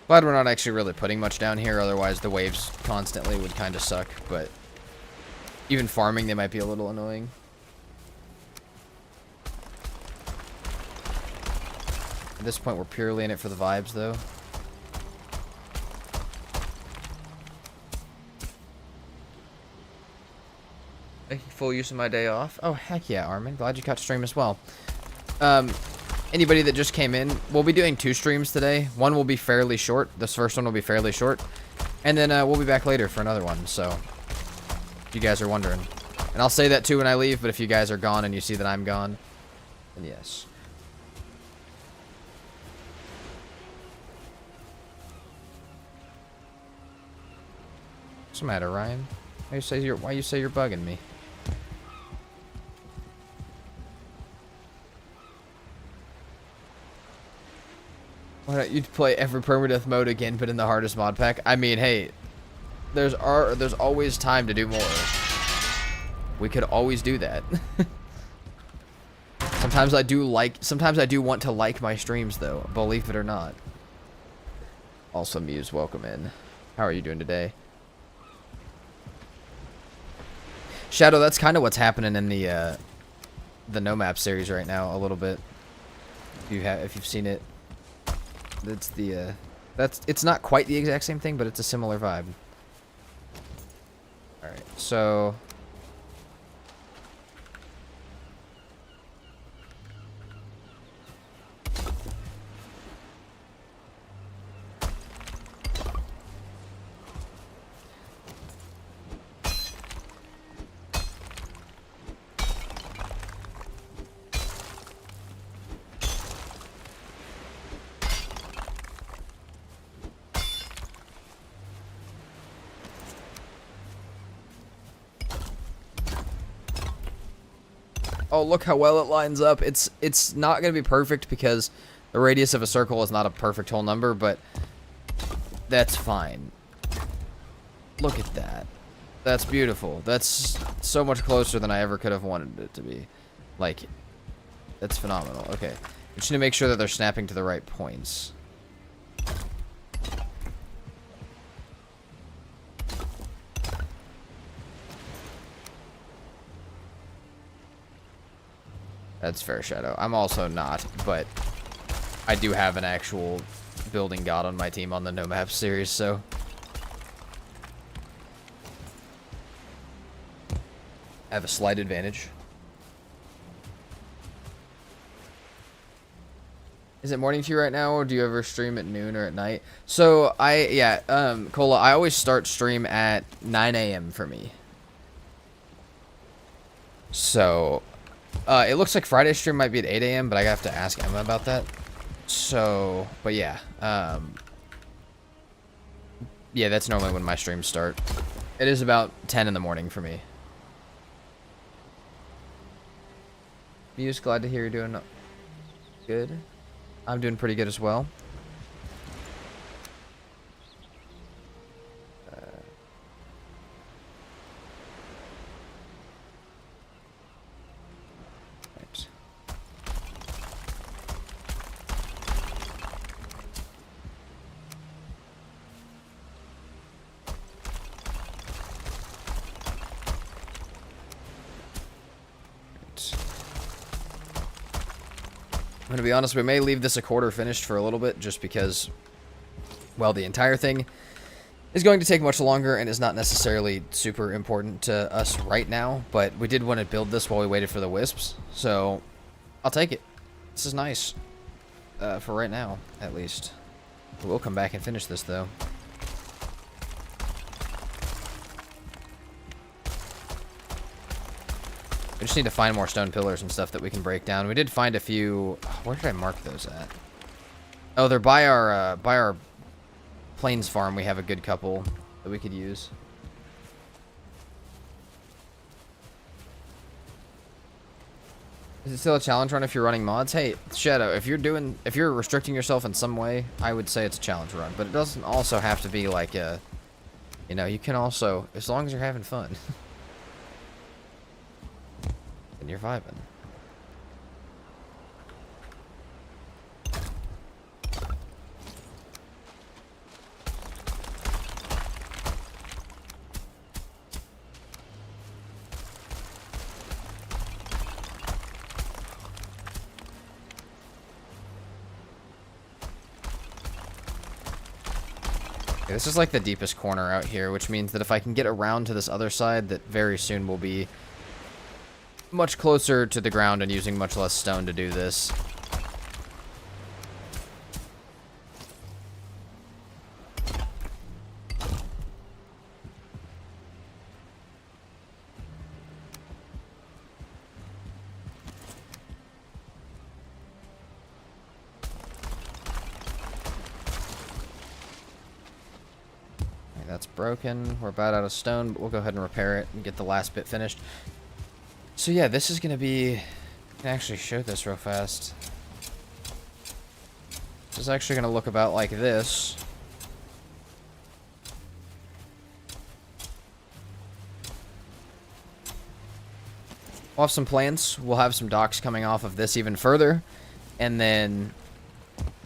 Glad we're not actually really putting much down here, otherwise the waves constantly would kind of suck, but even farming they might be a little annoying. At this point we're purely in it for the vibes though. Making full use of my day off. Oh heck yeah, Armin. Glad you caught stream as well. Anybody that just came in, we'll be doing 2 streams today. One will be fairly short. This first one will be fairly short. And then we'll be back later for another one, so if you guys are wondering. And I'll say that too when I leave, but if you guys are gone and you see that I'm gone, then yes. What's the matter, Ryan? Why you say you're bugging me? Why don't you play every permadeath mode again, but in the hardest mod pack? I mean, hey, there's always time to do more. We could always do that. Sometimes I do want to like my streams though, believe it or not. Also, Muse, welcome in. How are you doing today? Shadow, that's kind of what's happening in the no map series right now a little bit. If you've seen it. It's the it's not quite the exact same thing, but it's a similar vibe. All right, so Oh, look how well it lines up. It's not going to be perfect because the radius of a circle is not a perfect whole number, but that's fine. Look at that. That's beautiful. That's so much closer than I ever could have wanted it to be. Like, that's phenomenal. Okay. We just need to make sure that they're snapping to the right points. That's fair, Shadow. I'm also not, but I do have an actual building god on my team on the No Map series, so... I have a slight advantage. Is it morning to you right now, or do you ever stream at noon or at night? So, Cola, I always start stream at 9 a.m. for me. So, it looks like Friday's stream might be at 8 a.m., but I have to ask Emma about that. So, but yeah. Yeah, that's normally when my streams start. It is about 10 in the morning for me. Muse, glad to hear you're doing good. I'm doing pretty good as well. Right. I'm going to be honest, we may leave this a quarter finished for a little bit, just because, well, the entire thing is going to take much longer and is not necessarily super important to us right now, but we did want to build this while we waited for the wisps, so I'll take it. This is nice, for right now, at least. We'll come back and finish this, though. We just need to find more stone pillars and stuff that we can break down. We did find a few... Where did I mark those at? Oh, they're by our plains farm. We have a good couple that we could use. Is it still a challenge run if you're running mods? Hey, Shadow, if you're restricting yourself in some way, I would say it's a challenge run. But it doesn't also have to be like a... You know, you can also... As long as you're having fun. And you're vibing. Okay, this is like the deepest corner out here, which means that if I can get around to this other side, that very soon will be much closer to the ground and using much less stone to do this. Okay, that's broken. We're about out of stone, but we'll go ahead and repair it and get the last bit finished. So yeah, this is going to be... I can actually show this real fast. This is actually going to look about like this. We'll have some plans. We'll have some docks coming off of this even further. And then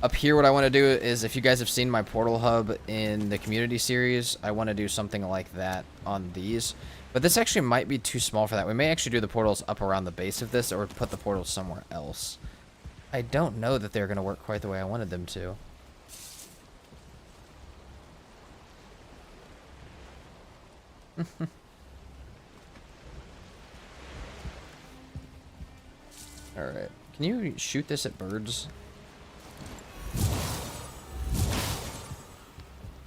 up here what I want to do is, if you guys have seen my portal hub in the community series, I want to do something like that on these. But this actually might be too small for that. We may actually do the portals up around the base of this, or put the portals somewhere else. I don't know that they're going to work quite the way I wanted them to. Alright. Can you shoot this at birds?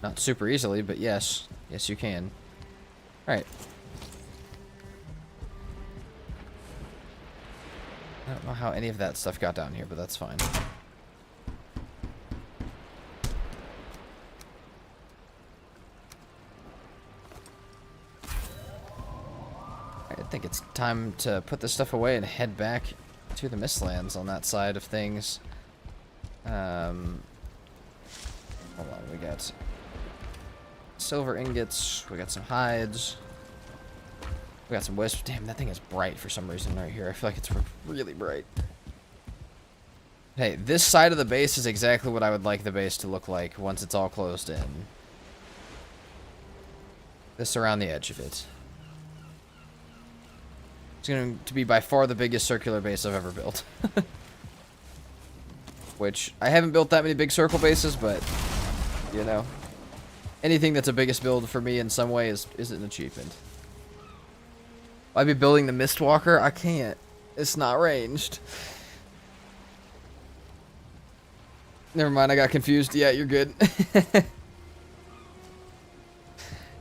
Not super easily, but yes. Yes, you can. Alright. I don't know how any of that stuff got down here, but that's fine. I think it's time to put this stuff away and head back to the Mistlands on that side of things. Hold on, we got silver ingots, we got some hides, we got some wisps. Damn, that thing is bright for some reason right here. I feel like it's really bright. Hey, this side of the base is exactly what I would like the base to look like once it's all closed in. This around the edge of it. It's going to be by far the biggest circular base I've ever built. Which, I haven't built that many big circle bases, but, you know, anything that's a biggest build for me in some way is an achievement. I'd be building the Mistwalker? I can't. It's not ranged. Never mind, I got confused. Yeah, you're good.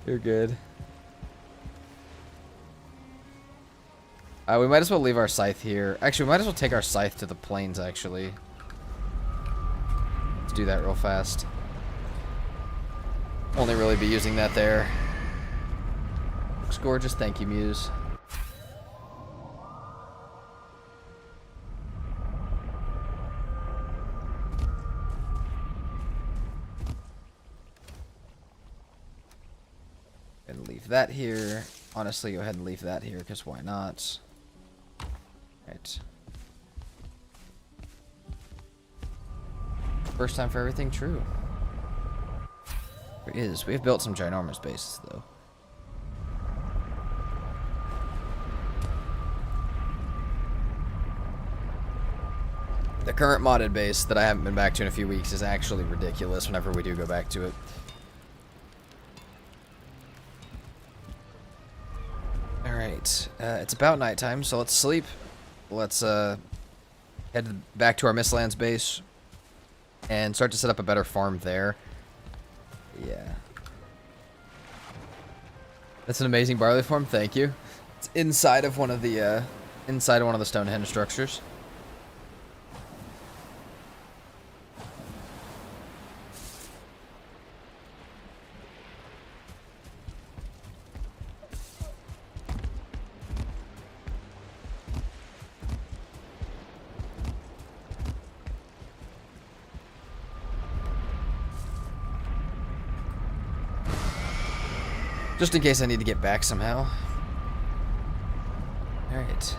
You're good. We might as well leave our scythe here. Actually, we might as well take our scythe to the plains, actually. Let's do that real fast. Only really be using that there. Looks gorgeous. Thank you, Muse. And leave that here. Honestly, go ahead and leave that here, because why not? Right. First time for everything, true. There is. We've built some ginormous bases, though. The current modded base that I haven't been back to in a few weeks is actually ridiculous whenever we do go back to it. Alright, it's about nighttime, so let's sleep. Let's head back to our Mistlands base and start to set up a better farm there. Yeah. That's an amazing barley farm, thank you. It's inside of one of the Stonehenge structures. Just in case I need to get back somehow. Alright.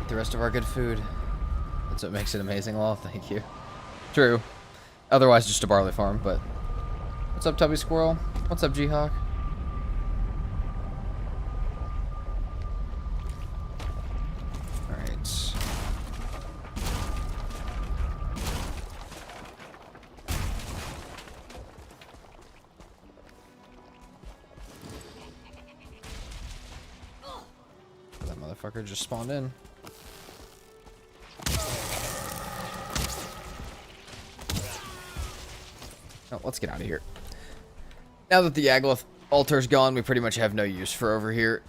Eat the rest of our good food. That's what makes it amazing. Well, thank you. True. Otherwise, just a barley farm, but... What's up, Tubby Squirrel? What's up, G-Hawk? Alright. That motherfucker just spawned in. Oh, let's get out of here. Now that the Yagloth altar's gone, we pretty much have no use for over here.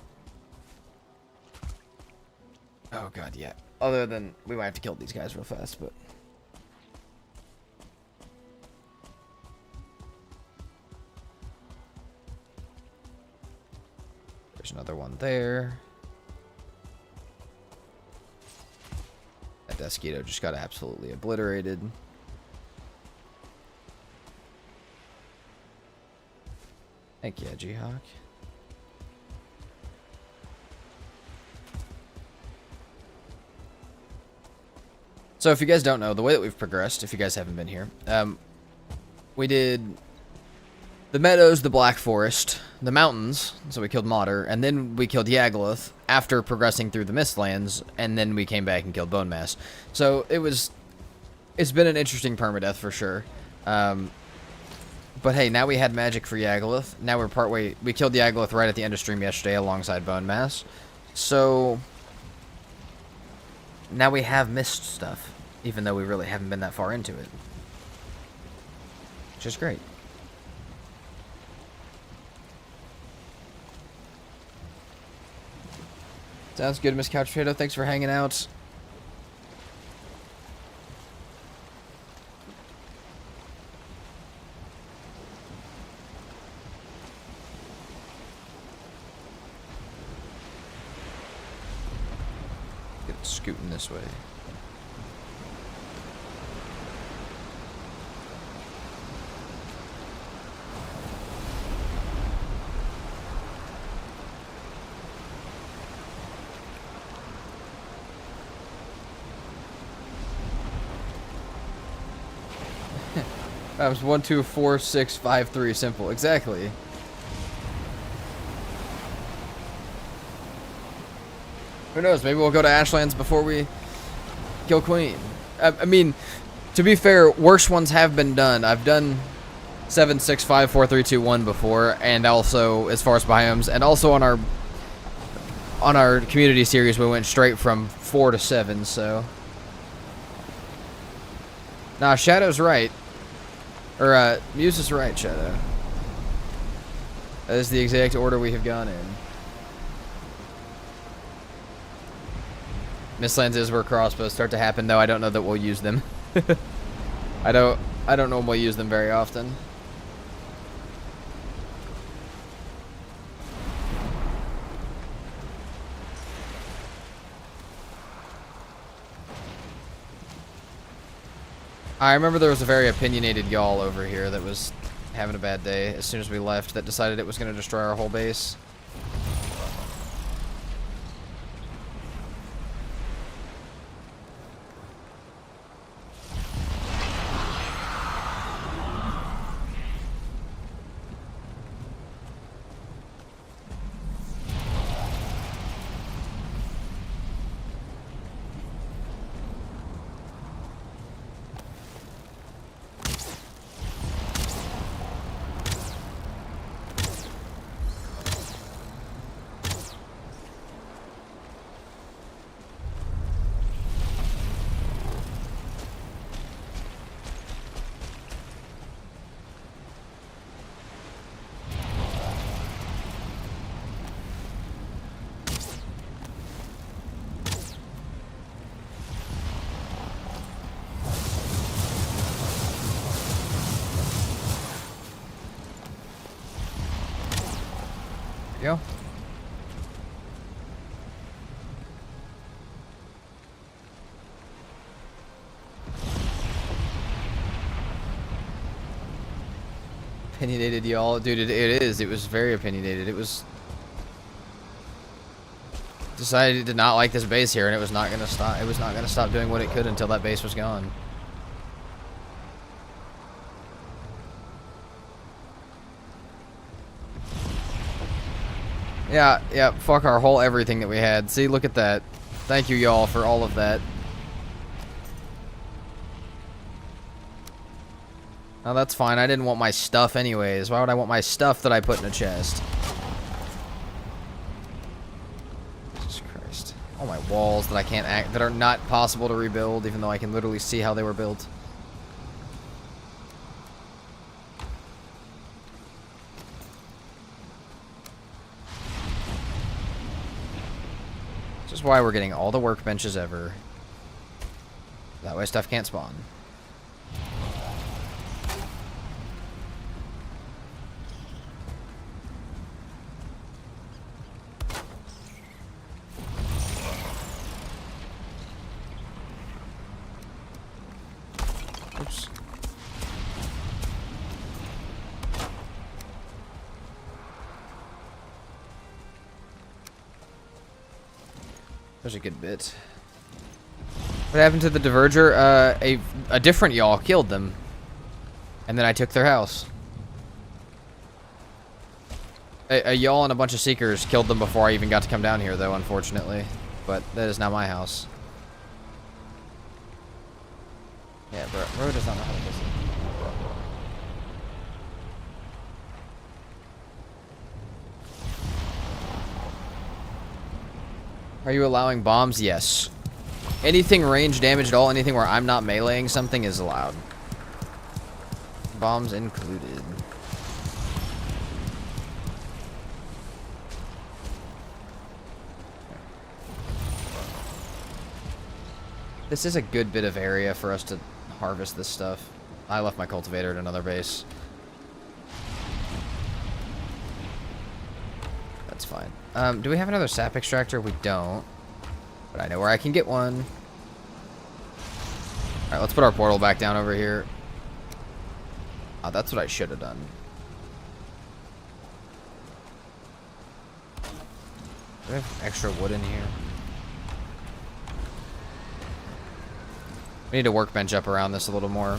Oh god, yeah. Other than we might have to kill these guys real fast, but... There's another one there. That Desquito just got absolutely obliterated. Thank you, G-Hawk. So if you guys don't know, the way that we've progressed, if you guys haven't been here, we did the meadows, the Black Forest, the mountains, so we killed Mater, and then we killed Yagloth after progressing through the Mistlands, and then we came back and killed Bone Mass. So it's been an interesting permadeath for sure. But hey, now we had magic for Yagloth. Now we're partway. We killed Yagloth right at the end of stream yesterday alongside Bone Mass. So now we have missed stuff, even though we really haven't been that far into it. Which is great. Sounds good, Miss Couch Potato. Thanks for hanging out. Scooting this way. That was 1, 2, 4, 6, 5, 3. Simple. Exactly. Who knows? Maybe we'll go to Ashlands before we kill Queen. I mean, to be fair, worse ones have been done. I've done 7, 6, 5, 4, 3, 2, 1 before, and also as far as biomes, and also on our community series, we went straight from 4 to 7. So, nah, Shadow's right. Or, Muse is right, Shadow. That is the exact order we have gone in. Mistlands is where crossbows start to happen, though I don't know that we'll use them. I don't normally use them very often. I remember there was a very opinionated y'all over here that was having a bad day as soon as we left that decided it was going to destroy our whole base. Go. Opinionated, y'all. Dude, it is. It was very opinionated. It was... decided to not like this base here, and it was not gonna stop. It was not gonna stop doing what it could until that base was gone. Yeah, fuck our whole everything that we had. See, look at that. Thank you, y'all, for all of that. Oh, that's fine. I didn't want my stuff anyways. Why would I want my stuff that I put in a chest? Jesus Christ. All my walls that I can't that are not possible to rebuild, even though I can literally see how they were built. This is why we're getting all the workbenches ever. That way stuff can't spawn. Oops. There's a good bit. What happened to the Diverger? A different y'all killed them. And then I took their house. A y'all and a bunch of Seekers killed them before I even got to come down here, though, unfortunately. But that is now my house. Yeah, bro does not know how to listen. Are you allowing bombs? Yes. Anything range damage at all, anything where I'm not meleeing something is allowed. Bombs included. This is a good bit of area for us to harvest this stuff. I left my cultivator at another base. That's fine. Do we have another sap extractor? We don't. But I know where I can get one. Alright, let's put our portal back down over here. Oh, that's what I should have done. Do I have extra wood in here? We need to workbench up around this a little more.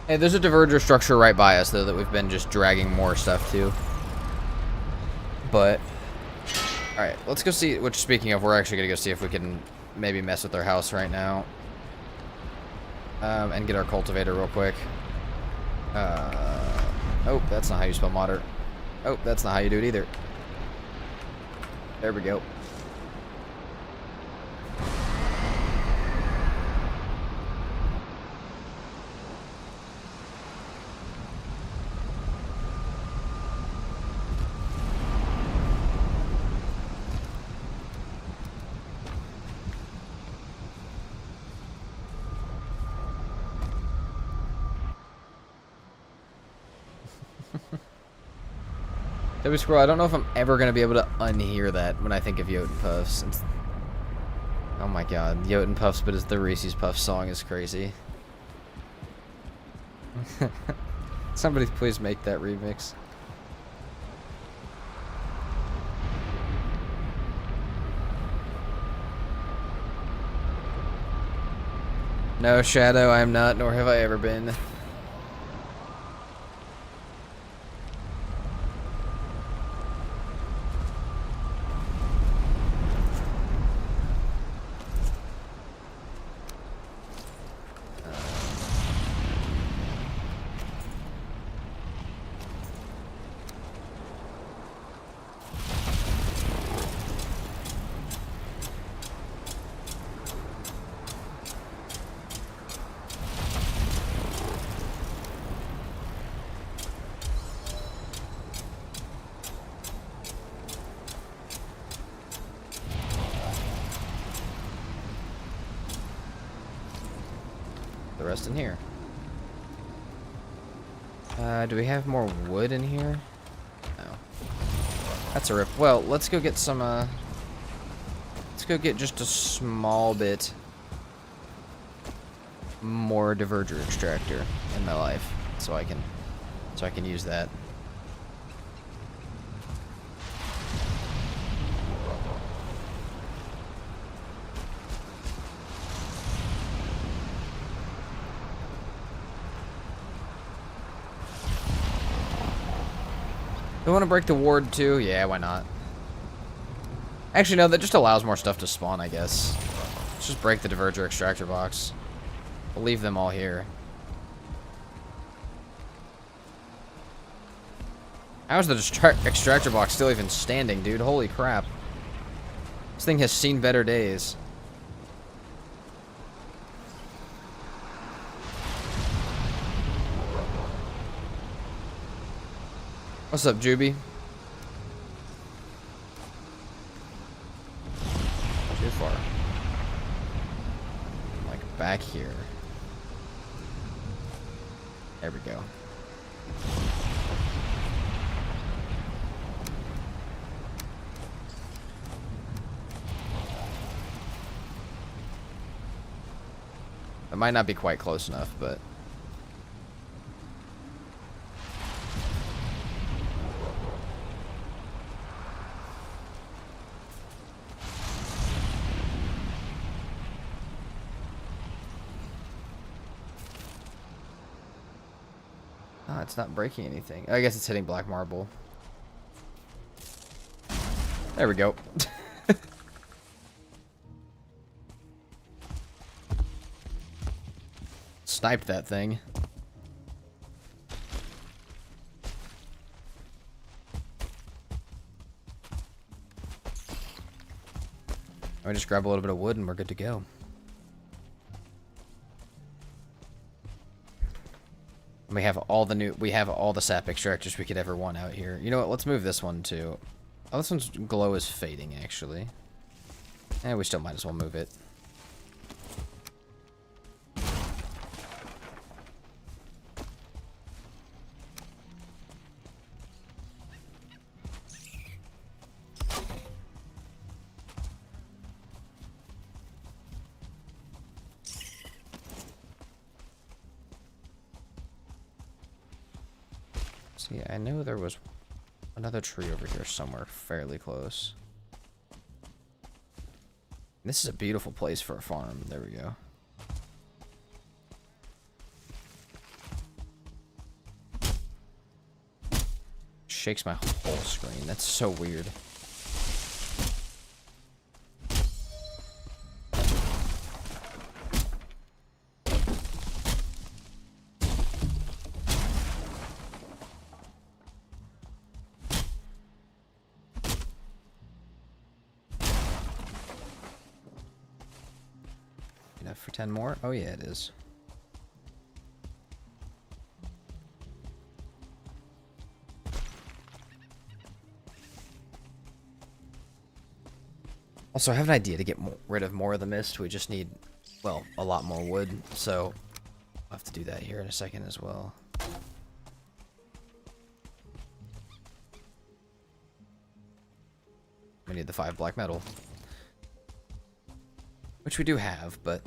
Hey, there's a diverger structure right by us, though, that we've been just dragging more stuff to. But, alright, let's go see, which, speaking of, we're actually going to go see if we can maybe mess with their house right now. And get our cultivator real quick. Oh, that's not how you spell modder. Oh, that's not how you do it either. There we go. W Squirrel, I don't know if I'm ever going to be able to unhear that when I think of Jotun Puffs. Oh my god, Jotun Puffs, but it's the Reese's Puffs song is crazy. Somebody please make that remix. No, Shadow, I am not, nor have I ever been. The rest in here. Do we have more wood in here? No. That's a rip. Well, let's go get some, let's go get just a small bit more diverger extractor in my life, so I can use that. Do we want to break the ward too? Yeah, why not? Actually, no, that just allows more stuff to spawn, I guess. Let's just break the diverger extractor box. We'll leave them all here. How is the extractor box still even standing, dude? Holy crap. This thing has seen better days. What's up, Juby? Too far. Like back here. There we go. It might not be quite close enough, but... Oh, it's not breaking anything. I guess it's hitting black marble. There we go. Sniped that thing. I just grab a little bit of wood and we're good to go. We have all the sap extractors we could ever want out here. You know what? Let's move this one too. Oh, this one's glow is fading actually. And we still might as well move it. See, I know there was another tree over here somewhere fairly close. This is a beautiful place for a farm. There we go. Shakes my whole screen. That's so weird. Enough for 10 more? Oh yeah, it is. Also, I have an idea to get rid of more of the mist. We just need, well, a lot more wood. So, I'll have to do that here in a second as well. We need the 5 black metal. Which we do have, but...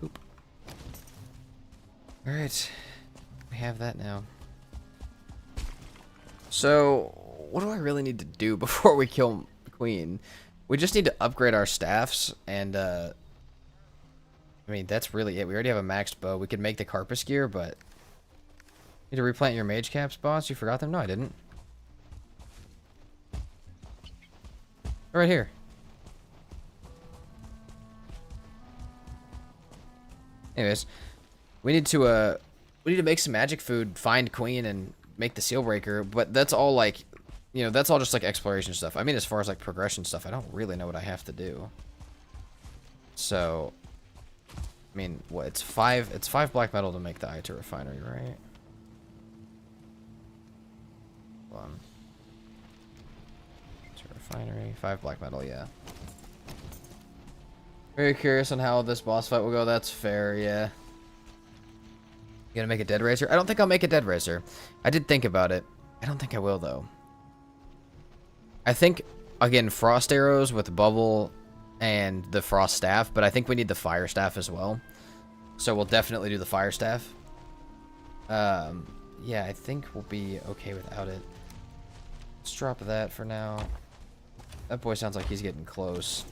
Oop. Alright. We have that now. So, what do I really need to do before we kill Queen? We just need to upgrade our staffs, and, I mean, that's really it. We already have a maxed bow. We could make the Carpus gear, but... Need to replant your mage caps, boss? You forgot them? No, I didn't. Right here. Anyways, we need to make some magic food, find Queen, and make the seal breaker. But that's all like, you know, that's all just like exploration stuff. I mean, as far as like progression stuff, I don't really know what I have to do. So, I mean, what? It's five black metal to make the Ita refinery, right? Hold on. Refinery, 5 black metal, yeah. Very curious on how this boss fight will go. That's fair, yeah. You gonna make a dead racer? I don't think I'll make a dead racer. I did think about it. I don't think I will, though. I think, again, frost arrows with bubble and the frost staff, but I think we need the fire staff as well. So we'll definitely do the fire staff. Yeah, I think we'll be okay without it. Let's drop that for now. That boy sounds like he's getting close.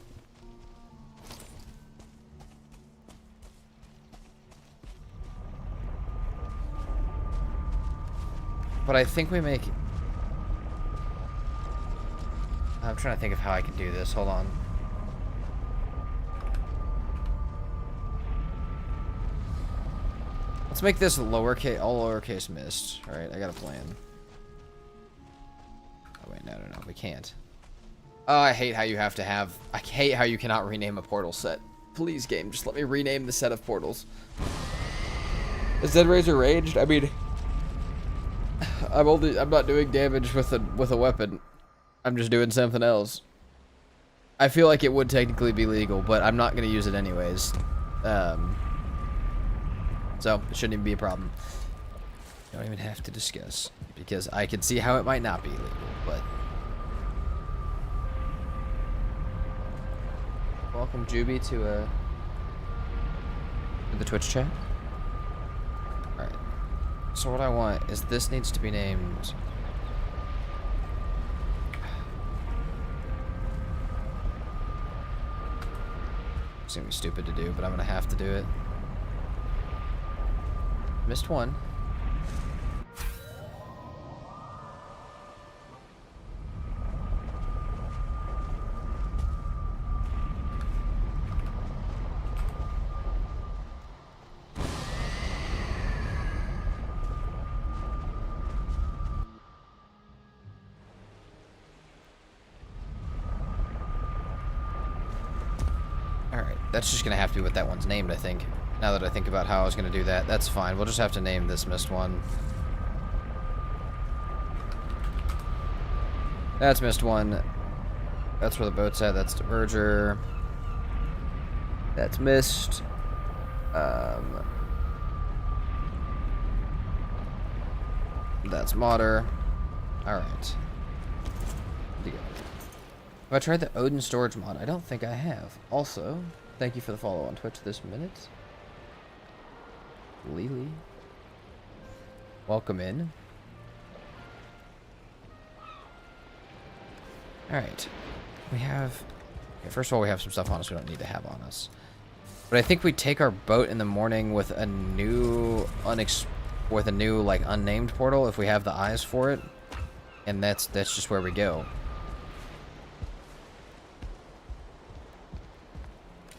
But I think we make... I'm trying to think of how I can do this. Hold on. Let's make this lowercase, all lowercase mist. Alright, I got a plan. Oh wait, no, we can't. Oh, I hate how you have to have... I hate how you cannot rename a portal set. Please, game, just let me rename the set of portals. Is Dead Razor raged? I mean... I'm not doing damage with a weapon. I'm just doing something else. I feel like it would technically be legal, but I'm not going to use it anyways. So, it shouldn't even be a problem. Don't even have to discuss. Because I can see how it might not be legal, but... Welcome, Juby, to the Twitch chat. Alright. So what I want is this needs to be named... It's gonna be stupid to do, but I'm gonna have to do it. Missed one. That's just gonna have to be what that one's named, I think. Now that I think about how I was gonna do that, that's fine. We'll just have to name this missed one. That's missed one. That's where the boat's at. That's Diverger. That's missed. That's Modder. Alright. Have I tried the Odin storage mod? I don't think I have. Also, thank you for the follow on Twitch this minute. Lily. Welcome in. Alright. We have... Okay, first of all, we have some stuff on us we don't need to have on us. But I think we take our boat in the morning with a new... like, unnamed portal if we have the eyes for it. And that's just where we go.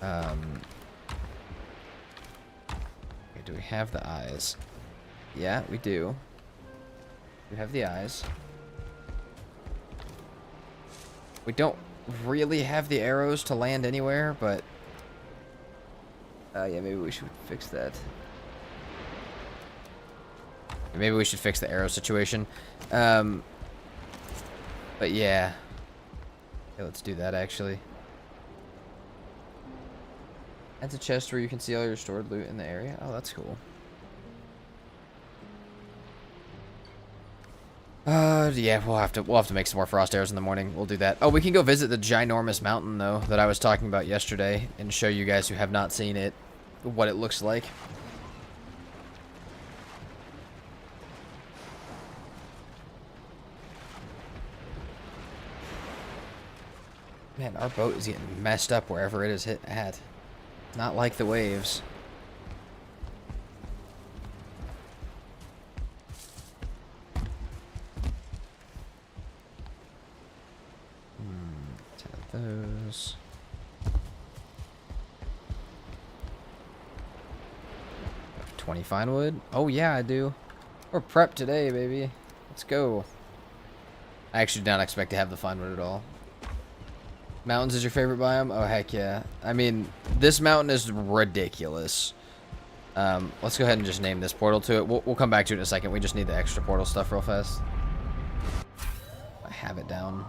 Okay, do we have the eyes? Yeah, we do. We have the eyes. We don't really have the arrows to land anywhere, but... yeah, maybe we should fix that. Maybe we should fix the arrow situation. But yeah. Okay, let's do that, actually. That's a chest where you can see all your stored loot in the area. Oh, that's cool. Yeah, we'll have to make some more frost arrows in the morning. We'll do that. Oh, we can go visit the ginormous mountain though that I was talking about yesterday and show you guys who have not seen it what it looks like. Man, our boat is getting messed up wherever it is hit at. Not like the waves. Those. Have 20 fine wood? Oh yeah, I do. We're prepped today, baby. Let's go. I actually did not expect to have the fine wood at all. Mountains is your favorite biome? Oh heck yeah. I mean, this mountain is ridiculous. Let's go ahead and just name this portal to it. We'll come back to it in a second. We just need the extra portal stuff real fast. I have it down.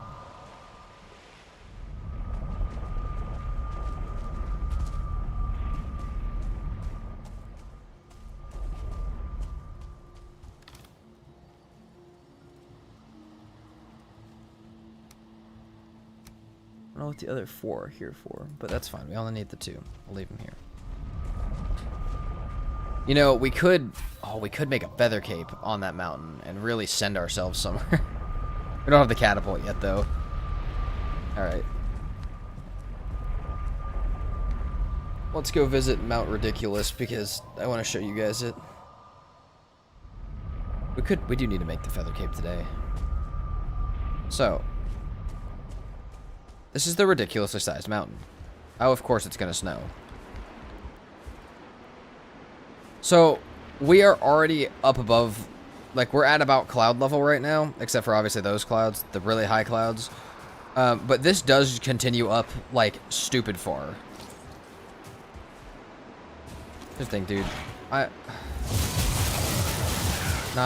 I don't know what the other 4 are here for, but that's fine. We only need the 2. We'll leave them here. You know, we could make a feather cape on that mountain and really send ourselves somewhere. We don't have the catapult yet, though. Alright. Let's go visit Mount Ridiculous, because I want to show you guys it. We do need to make the feather cape today. So... this is the ridiculously sized mountain. Oh, of course it's gonna snow. So, we are already up above, like, we're at about cloud level right now, except for obviously those clouds, the really high clouds. But this does continue up, like, stupid far. Just think, dude. Not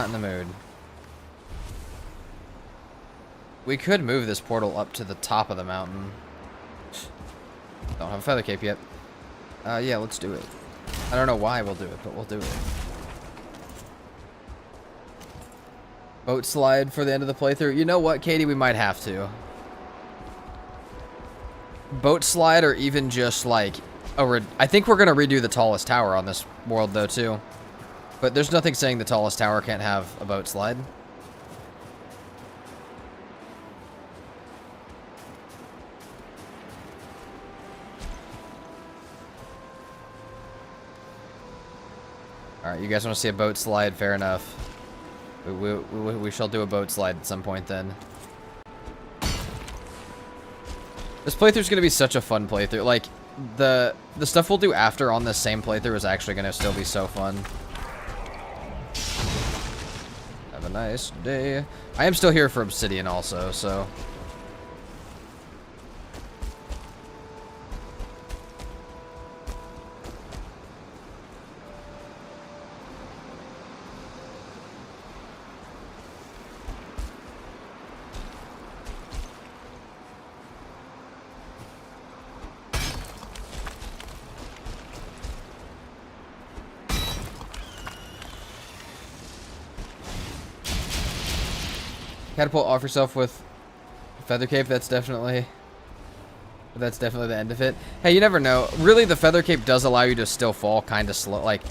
in the mood. We could move this portal up to the top of the mountain. Don't have a feather cape yet. Yeah, let's do it. I don't know why we'll do it, but we'll do it. Boat slide for the end of the playthrough. You know what, Katie? We might have to. Boat slide, or even just like I think we're gonna redo the tallest tower on this world though too. But there's nothing saying the tallest tower can't have a boat slide. Alright, you guys want to see a boat slide? Fair enough. We shall do a boat slide at some point then. This playthrough's going to be such a fun playthrough. Like, the stuff we'll do after on this same playthrough is actually going to still be so fun. Have a nice day. I am still here for Obsidian also, so... Catapult off yourself with Feather Cape. That's definitely the end of it. Hey, you never know. Really, the Feather Cape does allow you to still fall kind of slow. Like,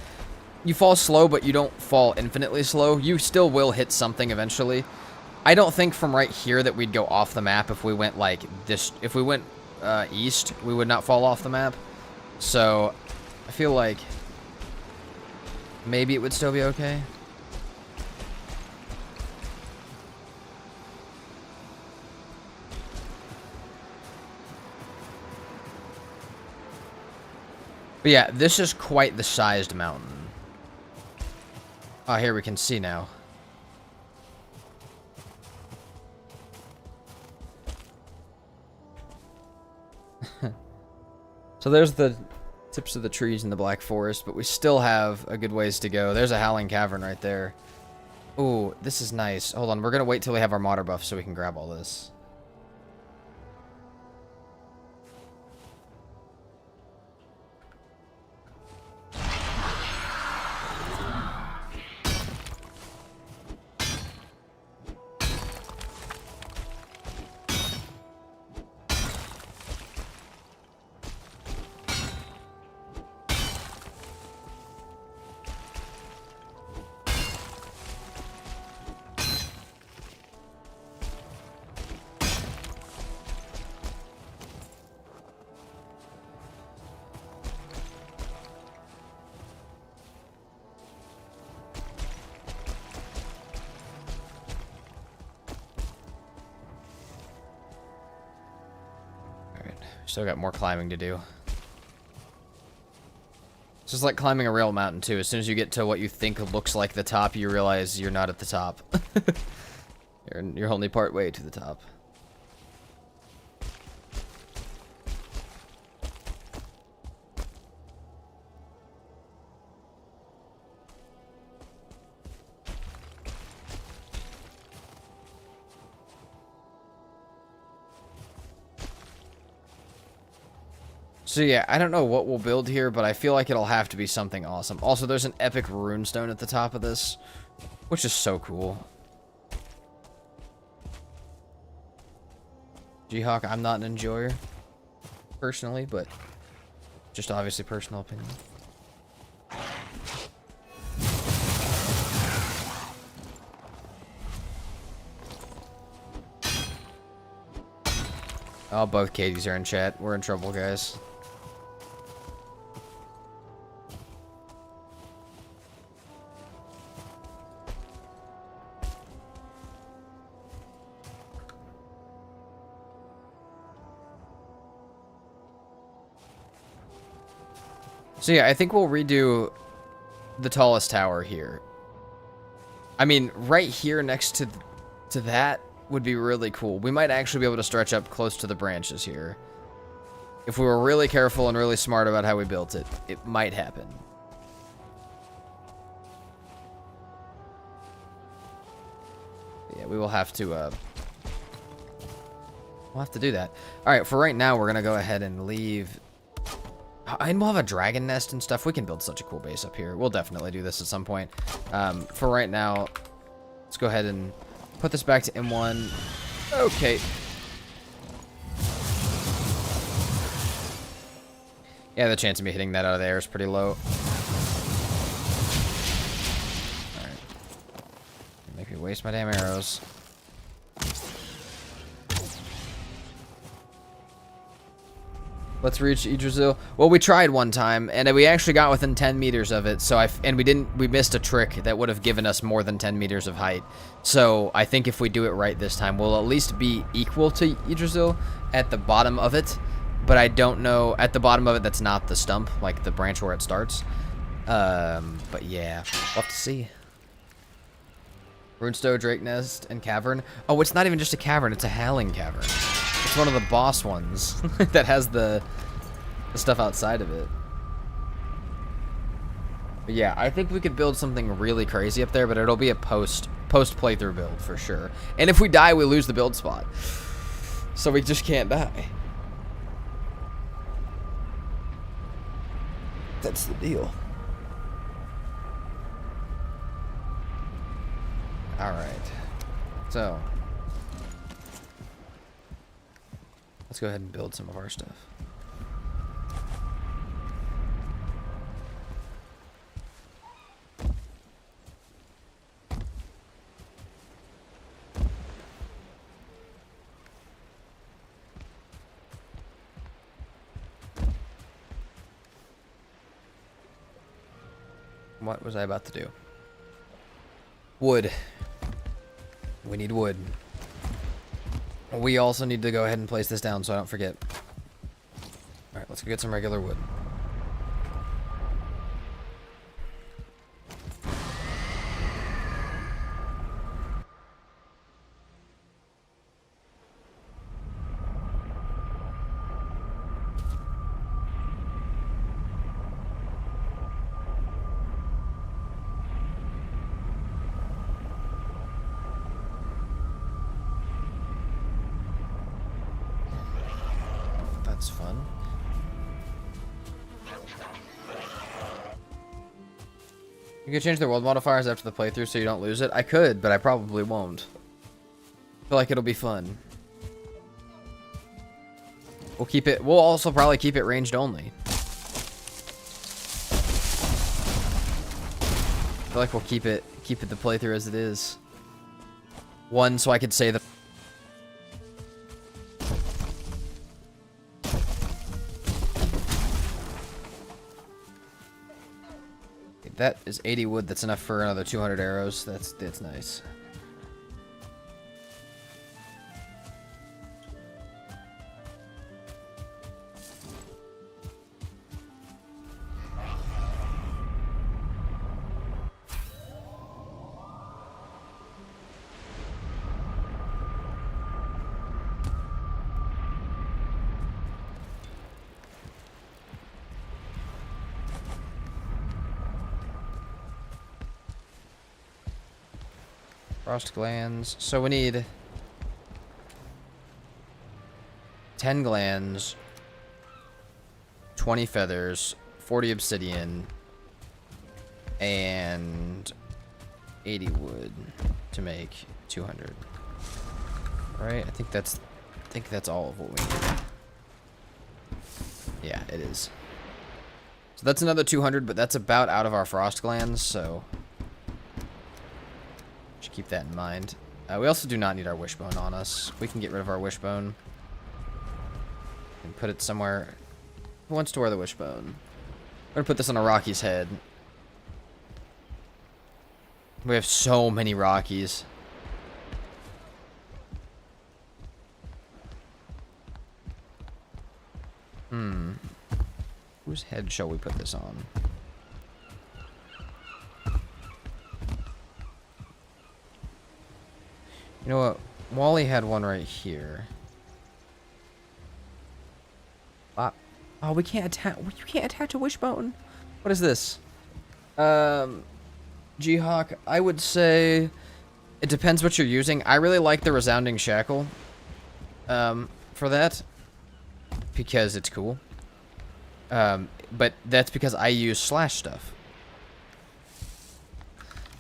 you fall slow, but you don't fall infinitely slow. You still will hit something eventually. I don't think from right here that we'd go off the map if we went like this. If we went east, we would not fall off the map. So, I feel like maybe it would still be okay. But yeah, this is quite the sized mountain. Oh, here we can see now. So there's the tips of the trees in the Black Forest, but we still have a good ways to go. There's a Howling Cavern right there. Ooh, this is nice. Hold on, we're gonna wait till we have our modder buff so we can grab all this. Still got more climbing to do. It's just like climbing a real mountain, too. As soon as you get to what you think looks like the top, you realize you're not at the top. You're only part way to the top. So yeah, I don't know what we'll build here, but I feel like it'll have to be something awesome. Also, there's an epic runestone at the top of this, which is so cool. G-Hawk, I'm not an enjoyer, personally, but just obviously personal opinion. Oh, both Katies are in chat. We're in trouble, guys. So yeah, I think we'll redo the tallest tower here. I mean, right here next to that would be really cool. We might actually be able to stretch up close to the branches here. If we were really careful and really smart about how we built it, it might happen. Yeah, we will have to, we'll have to do that. Alright, for right now, we're gonna go ahead and leave. And we'll have a dragon nest and stuff. We can build such a cool base up here. We'll definitely do this at some point. For right now, let's go ahead and put this back to M1. Okay. Yeah, the chance of me hitting that out of the air is pretty low. Alright. Make me waste my damn arrows. Let's reach Yggdrasil. Well, we tried one time, and we actually got within 10 meters of it. So we missed a trick that would have given us more than 10 meters of height. So I think if we do it right this time, we'll at least be equal to Yggdrasil at the bottom of it. But I don't know, at the bottom of it, that's not the stump, like the branch where it starts. But yeah, we'll have to see. Runestone, Drake Nest, and Cavern. Oh, it's not even just a cavern, it's a Howling Cavern. It's one of the boss ones that has the stuff outside of it. But yeah, I think we could build something really crazy up there, but it'll be a post playthrough build for sure. And if we die, we lose the build spot. So we just can't die. That's the deal. Alright. So, Let's go ahead and build some of our stuff. What was I about to do? Wood. We need wood. We also need to go ahead and place this down so I don't forget. Alright, let's go get some regular wood. That's fun. You could change the world modifiers after the playthrough so you don't lose it. I could, but I probably won't. I feel like it'll be fun. We'll keep it. We'll also probably keep it ranged only. I feel like we'll keep it the playthrough as it is. One, so I could say that. That is 80 wood. That's enough for another 200 arrows. That's nice. Frost glands. So we need 10 glands, 20 feathers, 40 obsidian, and 80 wood to make 200. Right? I think that's all of what we need. Yeah, it is. So that's another 200, but that's about out of our frost glands, so keep that in mind. We also do not need our wishbone on us. We can get rid of our wishbone and put it somewhere. Who wants to wear the wishbone? I'm gonna put this on a Rocky's head. We have so many Rockies. Whose head shall we put this on? You know what? Wally had one right here. Oh, we can't attach. You can't attach a wishbone. What is this? G-Hawk, I would say it depends what you're using. I really like the resounding shackle for that because it's cool. But that's because I use slash stuff.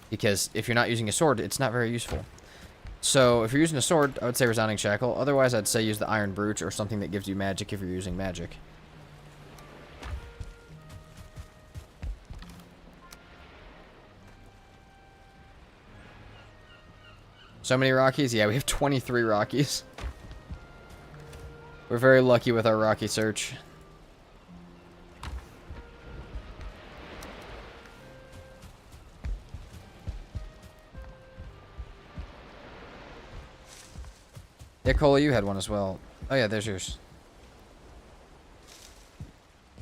Because if you're not using a sword, it's not very useful. So, if you're using a sword, I would say Resounding Shackle. Otherwise, I'd say use the Iron Brooch or something that gives you magic if you're using magic. So many Rockies? Yeah, we have 23 Rockies. We're very lucky with our Rocky search. Yeah, Cola, you had one as well. Oh yeah, there's yours.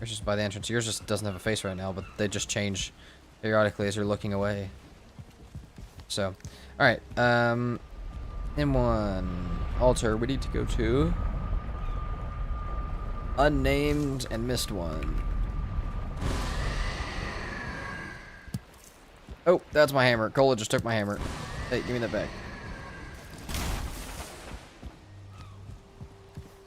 Yours just by the entrance. Yours just doesn't have a face right now, but they just change periodically as you're looking away. So, alright, M1 altar, we need to go to unnamed and missed one. Oh, that's my hammer. Cola just took my hammer. Hey, give me that back.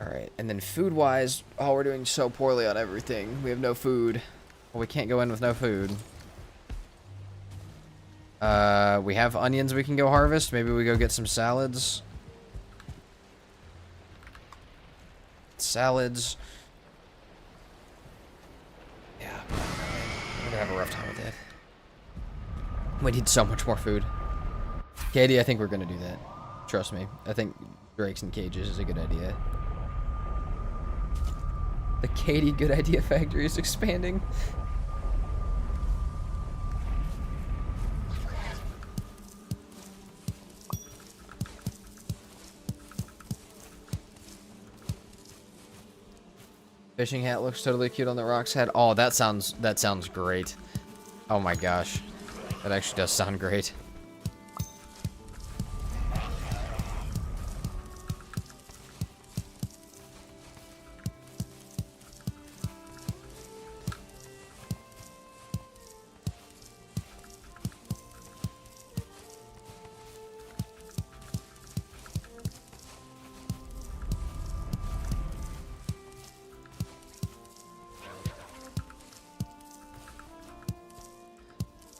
Alright, and then food-wise, oh, we're doing so poorly on everything. We have no food. Well, we can't go in with no food. We have onions we can go harvest. Maybe we go get some salads. Salads. Yeah, we're gonna have a rough time with that. We need so much more food. Katie, I think we're gonna do that. Trust me. I think drakes and cages is a good idea. The Katie Good Idea Factory is expanding. Fishing hat looks totally cute on the Rock's head. Oh, that sounds great. Oh my gosh. That actually does sound great.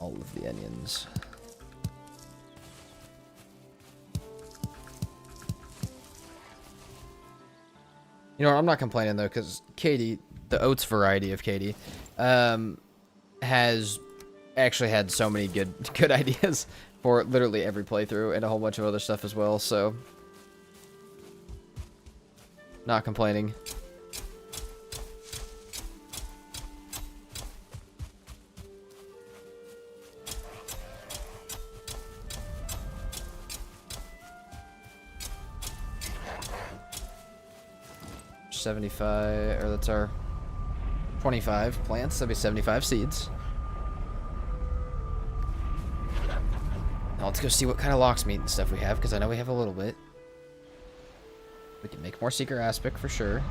All of the onions. You know what, I'm not complaining though, because Katie, the oats variety of Katie, has actually had so many good ideas for literally every playthrough and a whole bunch of other stuff as well, so not complaining. $75, or that's our 25 plants, that'd be 75 seeds. Now let's go see what kind of lox meat and stuff we have, because I know we have a little bit. We can make more seeker aspic for sure.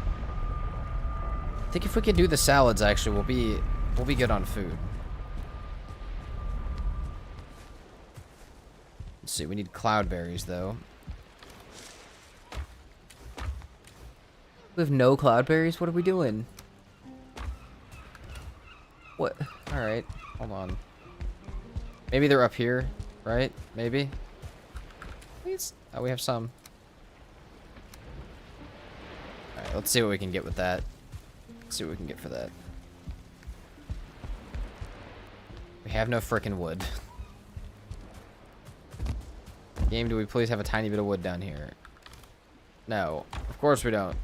I think if we can do the salads, actually, we'll be good on food. Let's see, we need cloudberries though. We have no cloudberries? What are we doing? What? Alright, hold on. Maybe they're up here, right? Maybe? Please? Oh, we have some. Alright, let's see what we can get with that. Let's see what we can get for that. We have no frickin' wood. Game, do we please have a tiny bit of wood down here? No. Of course we don't.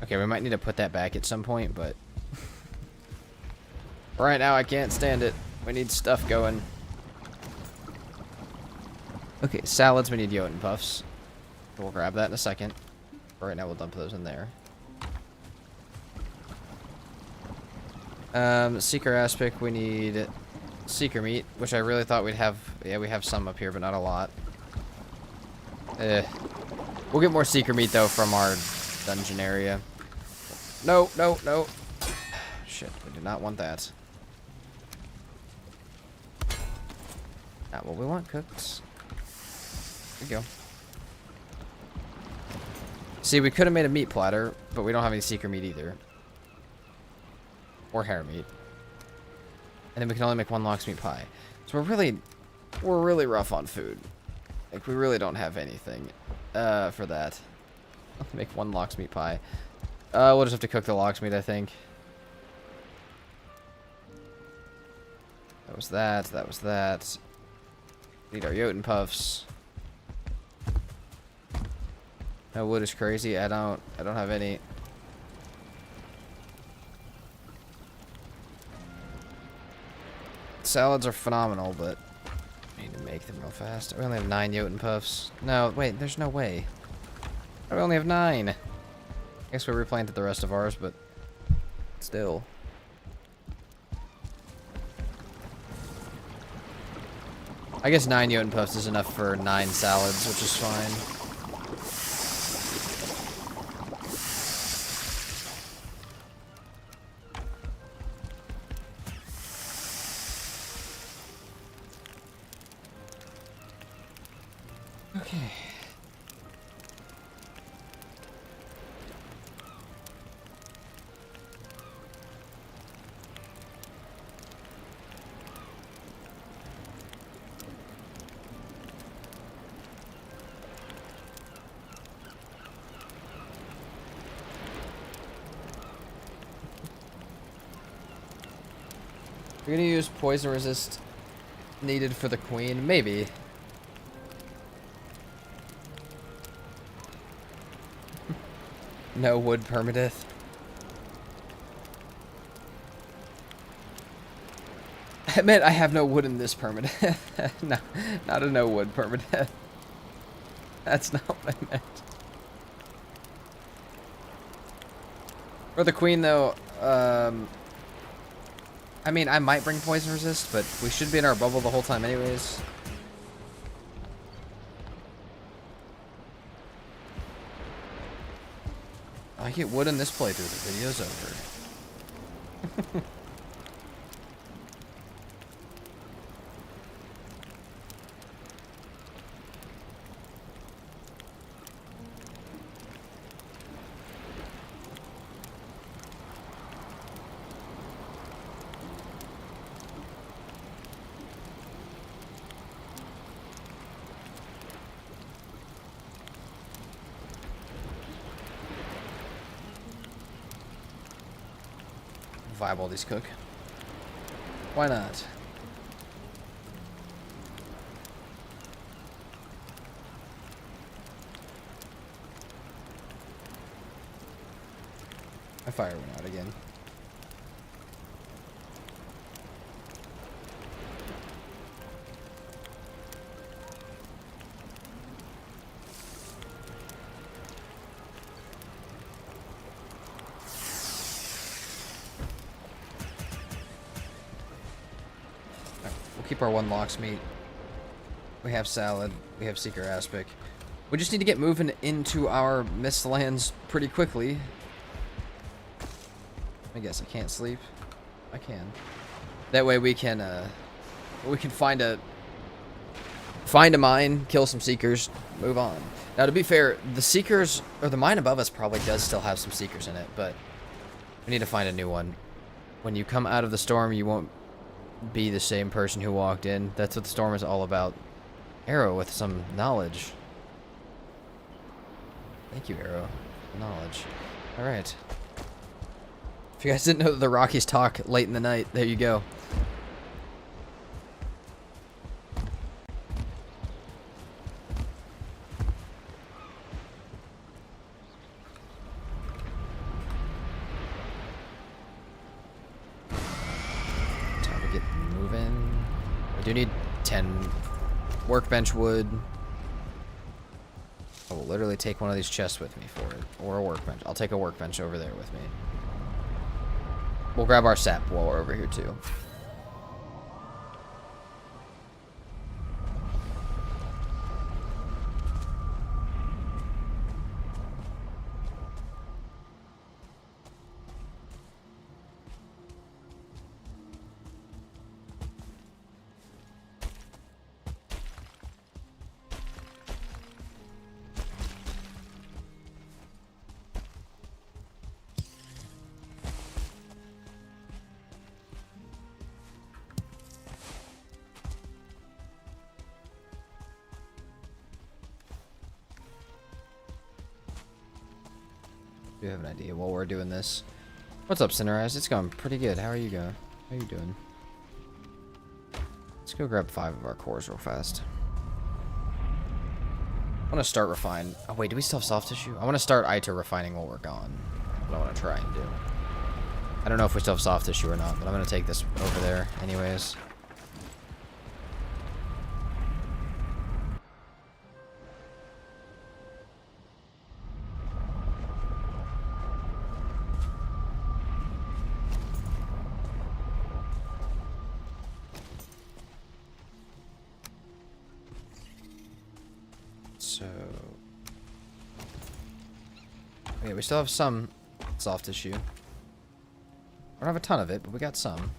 Okay, we might need to put that back at some point, but right now I can't stand it. We need stuff going. Okay, salads, we need Jotun puffs. We'll grab that in a second. For right now, we'll dump those in there. Seeker aspic, we need seeker meat, which I really thought we'd have. Yeah, we have some up here, but not a lot. We'll get more seeker meat, though, from our dungeon area. No, no, no. Shit, we do not want that. Not what we want, cooks. There you go. See, we could have made a meat platter, but we don't have any seeker meat either. Or hare meat. And then we can only make one lox meat pie. So we're really rough on food. Like, we really don't have anything for that. Make one lox meat pie. We'll just have to cook the lox meat, I think. That was that. That was that. Need our Jotun puffs. No wood is crazy. I don't have any. Salads are phenomenal, but I need to make them real fast. We only have 9 Jotun puffs. No, wait, there's no way. We only have 9. I guess we replanted the rest of ours, but still. I guess 9 Jotun puffs is enough for 9 salads, which is fine. Okay. We're gonna use poison resist needed for the queen, maybe. No wood permadeath. I meant I have no wood in this permadeath. No, not a no wood permadeath. That's not what I meant. For the queen, though, I mean, I might bring poison resist, but we should be in our bubble the whole time anyways. I get wood in this playthrough, the video's over. Vibe all these cook. Why not? My fire went out again. We'll keep our one lox meat. We have salad. We have seeker aspic. We just need to get moving into our mist lands pretty quickly. I guess I can't sleep. I can. That way we can find a mine, kill some seekers, move on. Now to be fair, the seekers or the mine above us probably does still have some seekers in it, but we need to find a new one. When you come out of the storm, you won't be the same person who walked in. That's what the storm is all about. Arrow with some knowledge. Thank you, Arrow. Knowledge. Alright. If you guys didn't know that the Rockies talk late in the night, there you go. Time to get moving. I do need 10 workbench wood. I will literally take one of these chests with me for it. Or a workbench. I'll take a workbench over there with me. We'll grab our sap while we're over here too. Do have an idea while we're doing this. What's up, Cinerized? It's going pretty good. How are you going? How are you doing? Let's go grab 5 of our cores real fast. I want to start refine. Oh wait, do we still have soft tissue? I want to start ITER refining while we're gone. What I want to try and do. I don't know if we still have soft tissue or not, but I'm going to take this over there anyways. So, yeah, we still have some soft tissue. I don't have a ton of it, but we got some.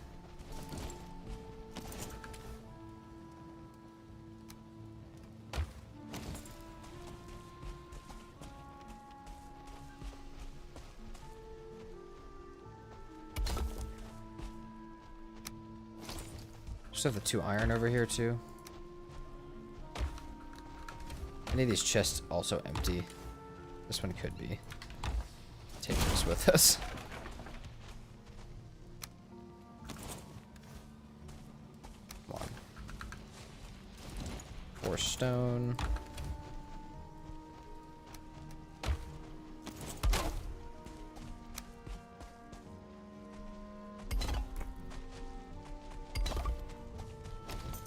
Just have the 2 iron over here too. Any of these chests also empty. This one could be. Take this with us. 4 stone.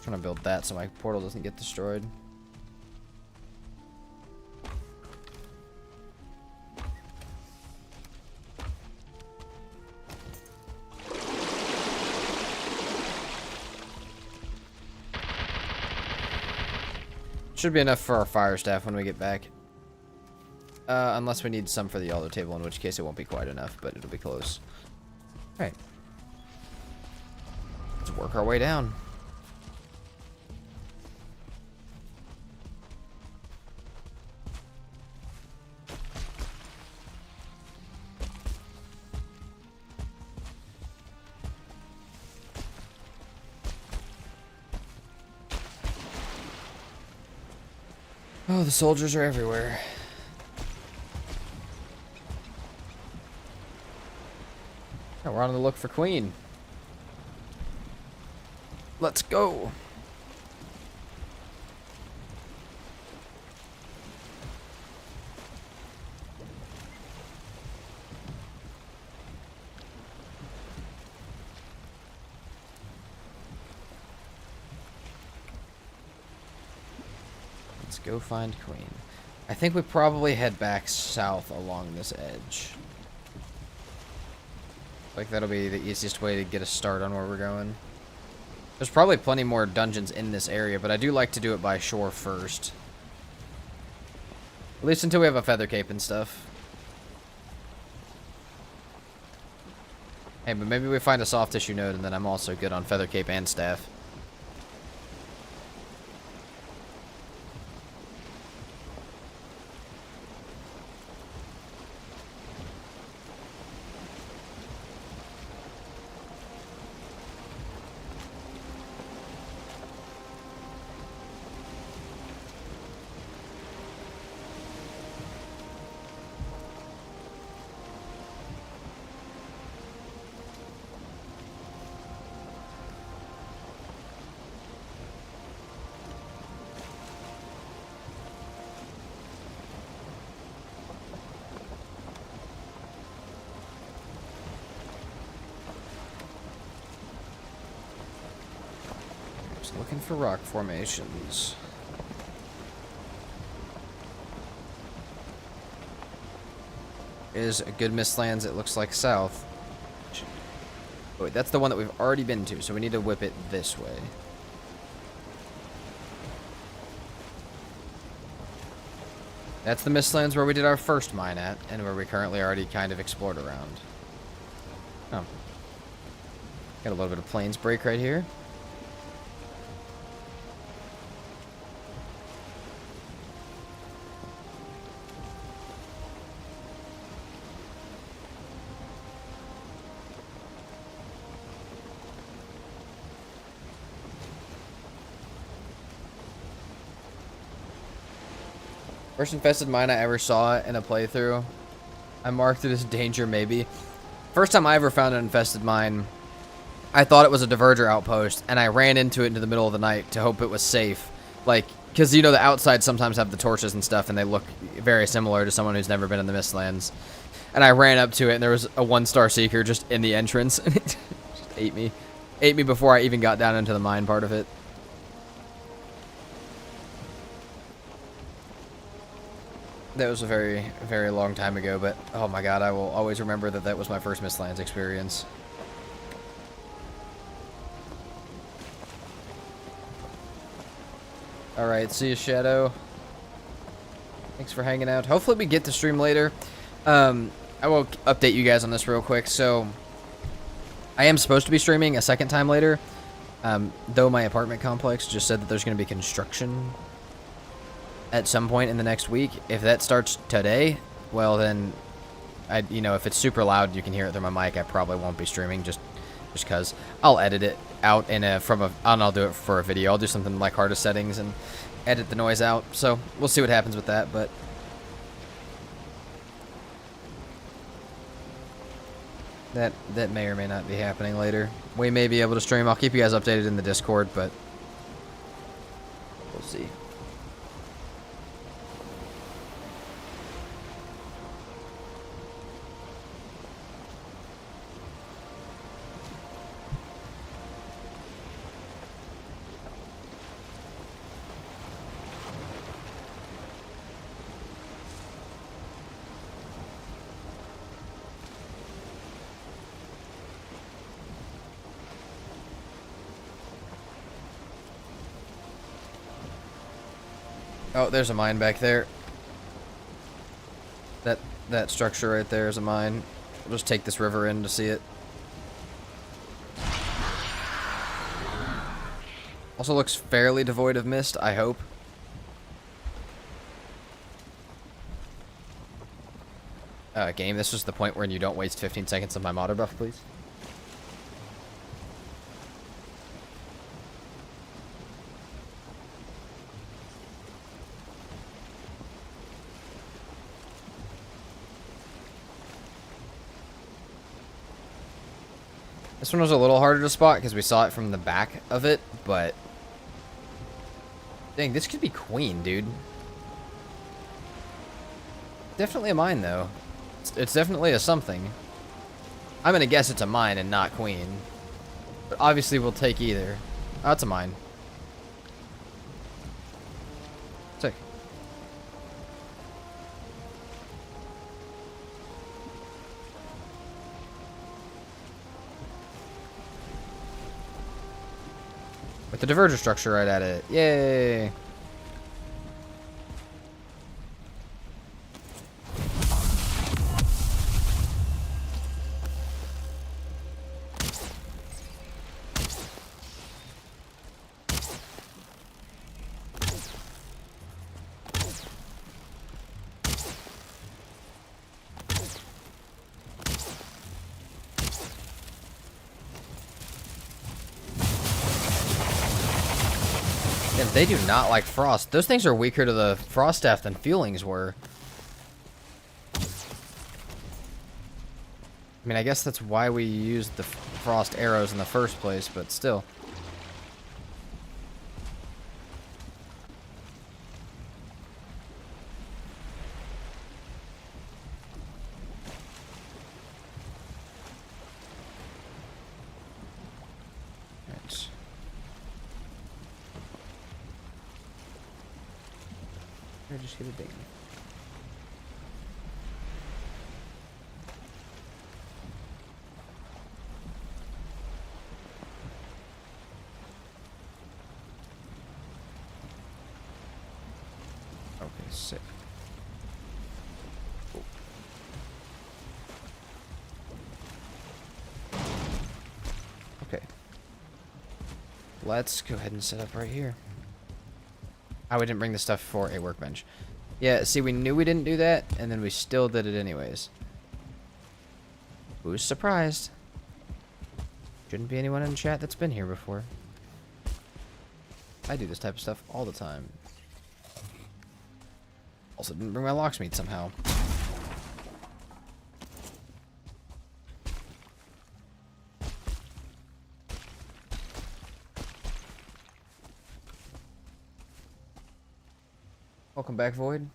Trying to build that so my portal doesn't get destroyed. Should be enough for our fire staff when we get back. Unless we need some for the altar table, in which case it won't be quite enough, but it'll be close. Alright. Let's work our way down. Oh, the soldiers are everywhere. Oh, we're on the look for Queen. Let's go. Let's go find Queen. I think we probably head back south along this edge. Like that'll be the easiest way to get a start on where we're going. There's probably plenty more dungeons in this area, but I do like to do it by shore first. At least until we have a feather cape and stuff. Hey, but maybe we find a soft tissue node and then I'm also good on feather cape and staff. Looking for rock formations. Is a good Mistlands, it looks like south. Oh, wait, that's the one that we've already been to, so we need to whip it this way. That's the Mistlands where we did our first mine at, and where we currently already kind of explored around. Oh. Got a little bit of plains break right here. First infested mine I ever saw in a playthrough. I marked it as danger maybe. First time I ever found an infested mine, I thought it was a diverger outpost, and I ran into it into the middle of the night to hope it was safe. Like, because, you know, the outside sometimes have the torches and stuff, and they look very similar to someone who's never been in the Mistlands. And I ran up to it, and there was a 1-star seeker just in the entrance, and it just ate me. Ate me before I even got down into the mine part of it. That was a very, very long time ago, but oh my god, I will always remember that that was my first Mistlands experience. Alright, see you, Shadow. Thanks for hanging out. Hopefully we get to stream later. I will update you guys on this real quick. So, I am supposed to be streaming a second time later, though my apartment complex just said that there's going to be construction at some point in the next week. If that starts today, well then, you know, if it's super loud, you can hear it through my mic. I probably won't be streaming just because I'll edit it out and I'll do it for a video. I'll do something like hardest settings and edit the noise out. So we'll see what happens with that, but that may or may not be happening later. We may be able to stream. I'll keep you guys updated in the Discord, but we'll see. Oh, there's a mine back there. That structure right there is a mine. We'll just take this river in to see it. Also looks fairly devoid of mist, I hope. Game, this was the point where you don't waste 15 seconds of my modder buff, please. This one was a little harder to spot because we saw it from the back of it, but... Dang, this could be queen, dude. Definitely a mine, though. It's definitely a something. I'm gonna guess it's a mine and not queen. But obviously we'll take either. Oh, it's a mine. Sick. With the diverger structure right at it. Yay! Damn, they do not like frost. Those things are weaker to the frost staff than feelings were. I mean, I guess that's why we used the frost arrows in the first place, but still. Right. I just hit a ding. Okay, sick. Cool. Okay. Let's go ahead and set up right here. Oh, we didn't bring the stuff for a workbench. Yeah, see, we knew we didn't do that, and then we still did it anyways. Who's surprised? Shouldn't be anyone in chat that's been here before. I do this type of stuff all the time. Also didn't bring my locksmith somehow. Welcome back, Void.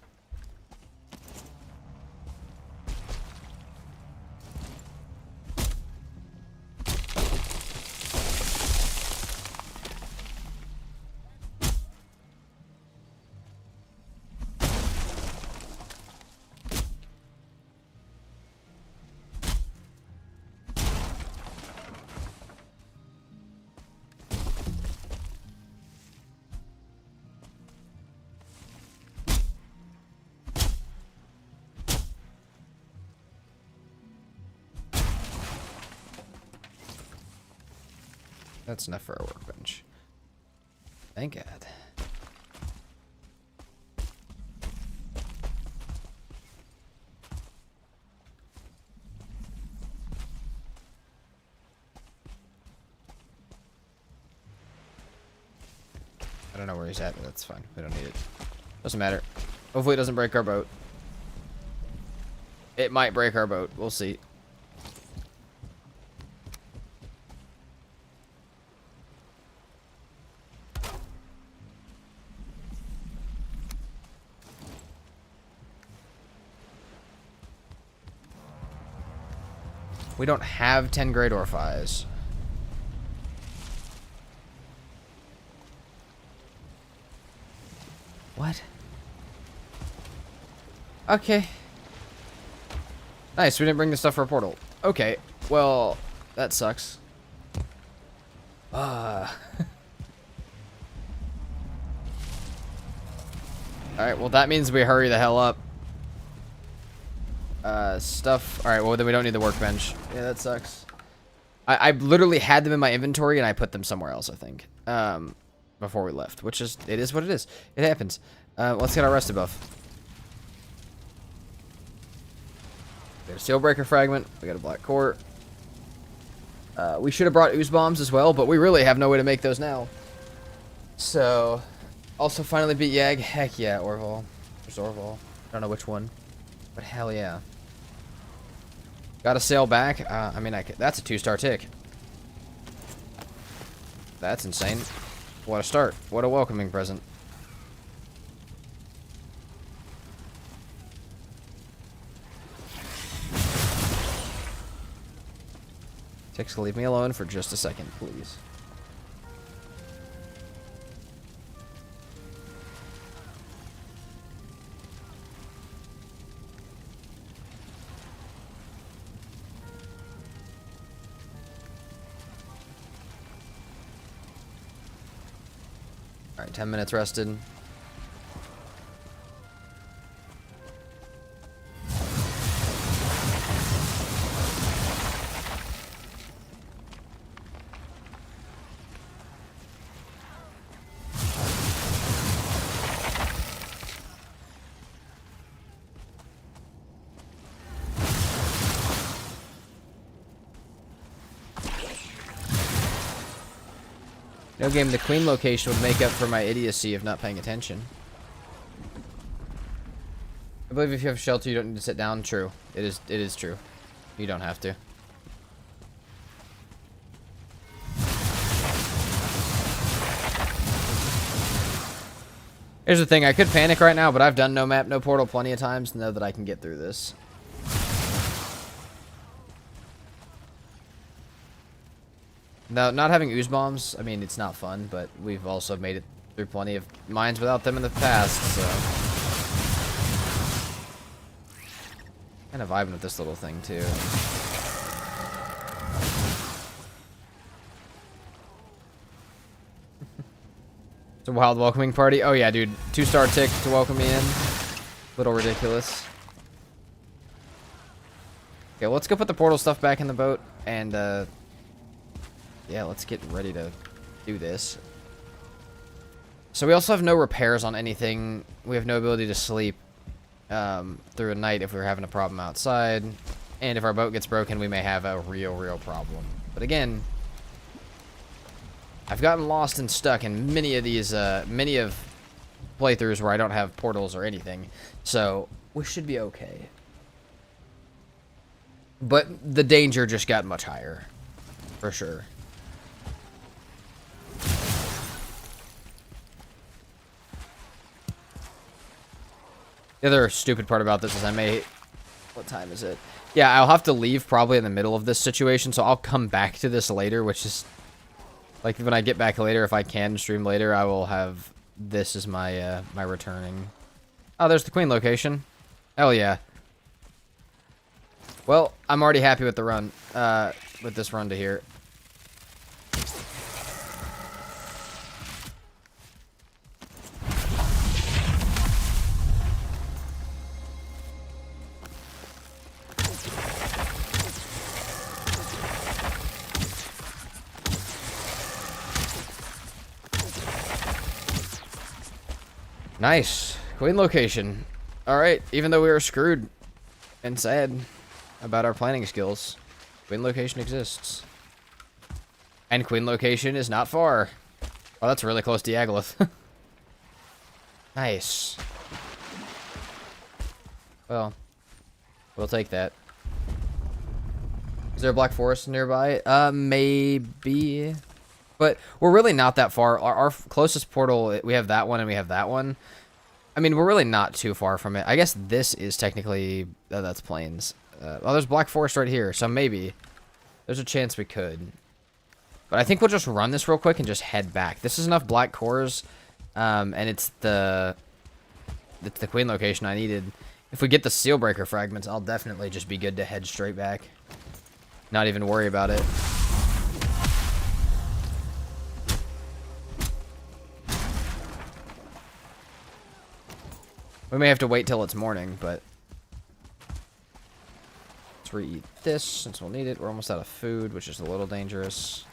That's enough for a workbench. Thank God. I don't know where he's at, but that's fine. We don't need it. Doesn't matter. Hopefully it doesn't break our boat. It might break our boat. We'll see. We don't have 10 great Orphies. What? Okay. Nice, we didn't bring the stuff for a portal. Okay, well, that sucks. Alright, well that means we hurry the hell up. Stuff. Alright, well then we don't need the workbench. Yeah, that sucks. I literally had them in my inventory and I put them somewhere else, I think. Before we left, which is, it is what it is. It happens. Let's get our rusted buff. We got a Steelbreaker fragment. We got a black core. We should have brought ooze bombs as well, but we really have no way to make those now. So, also finally beat Yag. Heck yeah, Orval. There's Orval. I don't know which one, but hell yeah. Got to sail back. I mean, that's a 2-star tick. That's insane. What a start. What a welcoming present. Ticks, leave me alone for just a second, please. Alright, 10 minutes rested. No game, the queen location would make up for my idiocy of not paying attention. I believe if you have shelter, you don't need to sit down. True. It is true. You don't have to. Here's the thing, I could panic right now, but I've done no map, no portal plenty of times to know that I can get through this. Now, not having ooze bombs, I mean, it's not fun, but we've also made it through plenty of mines without them in the past, so. Kind of vibing with this little thing, too. It's a wild welcoming party. Oh, yeah, dude. 2-star tick to welcome me in. Little ridiculous. Okay, let's go put the portal stuff back in the boat, and, yeah, let's get ready to do this. So we also have no repairs on anything. We have no ability to sleep through a night if we're having a problem outside. And if our boat gets broken, we may have a real problem. But again, I've gotten lost and stuck in many of these, many of playthroughs where I don't have portals or anything. So we should be okay. But the danger just got much higher, for sure. The other stupid part about this is I may... What time is it? Yeah, I'll have to leave probably in the middle of this situation, so I'll come back to this later, which is... Like, when I get back later, if I can stream later, I will have this as my, my returning. Oh, there's the queen location. Hell yeah. Well, I'm already happy with the run, with this run to here. Nice. Queen location. Alright, even though we were screwed and sad about our planning skills, queen location exists. And queen location is not far. Oh, that's really close to Yagluth. Nice. Well, we'll take that. Is there a black forest nearby? Maybe. But we're really not that far. Our closest portal, we have that one and we have that one. I mean, we're really not too far from it. I guess this is technically... that's plains. Oh, there's Black Forest right here, so maybe. There's a chance we could. But I think we'll just run this real quick and just head back. This is enough black cores, and it's the queen location I needed. If we get the Sealbreaker fragments, I'll definitely just be good to head straight back. Not even worry about it. We may have to wait till it's morning, but let's re-eat this since we'll need it. We're almost out of food, which is a little dangerous.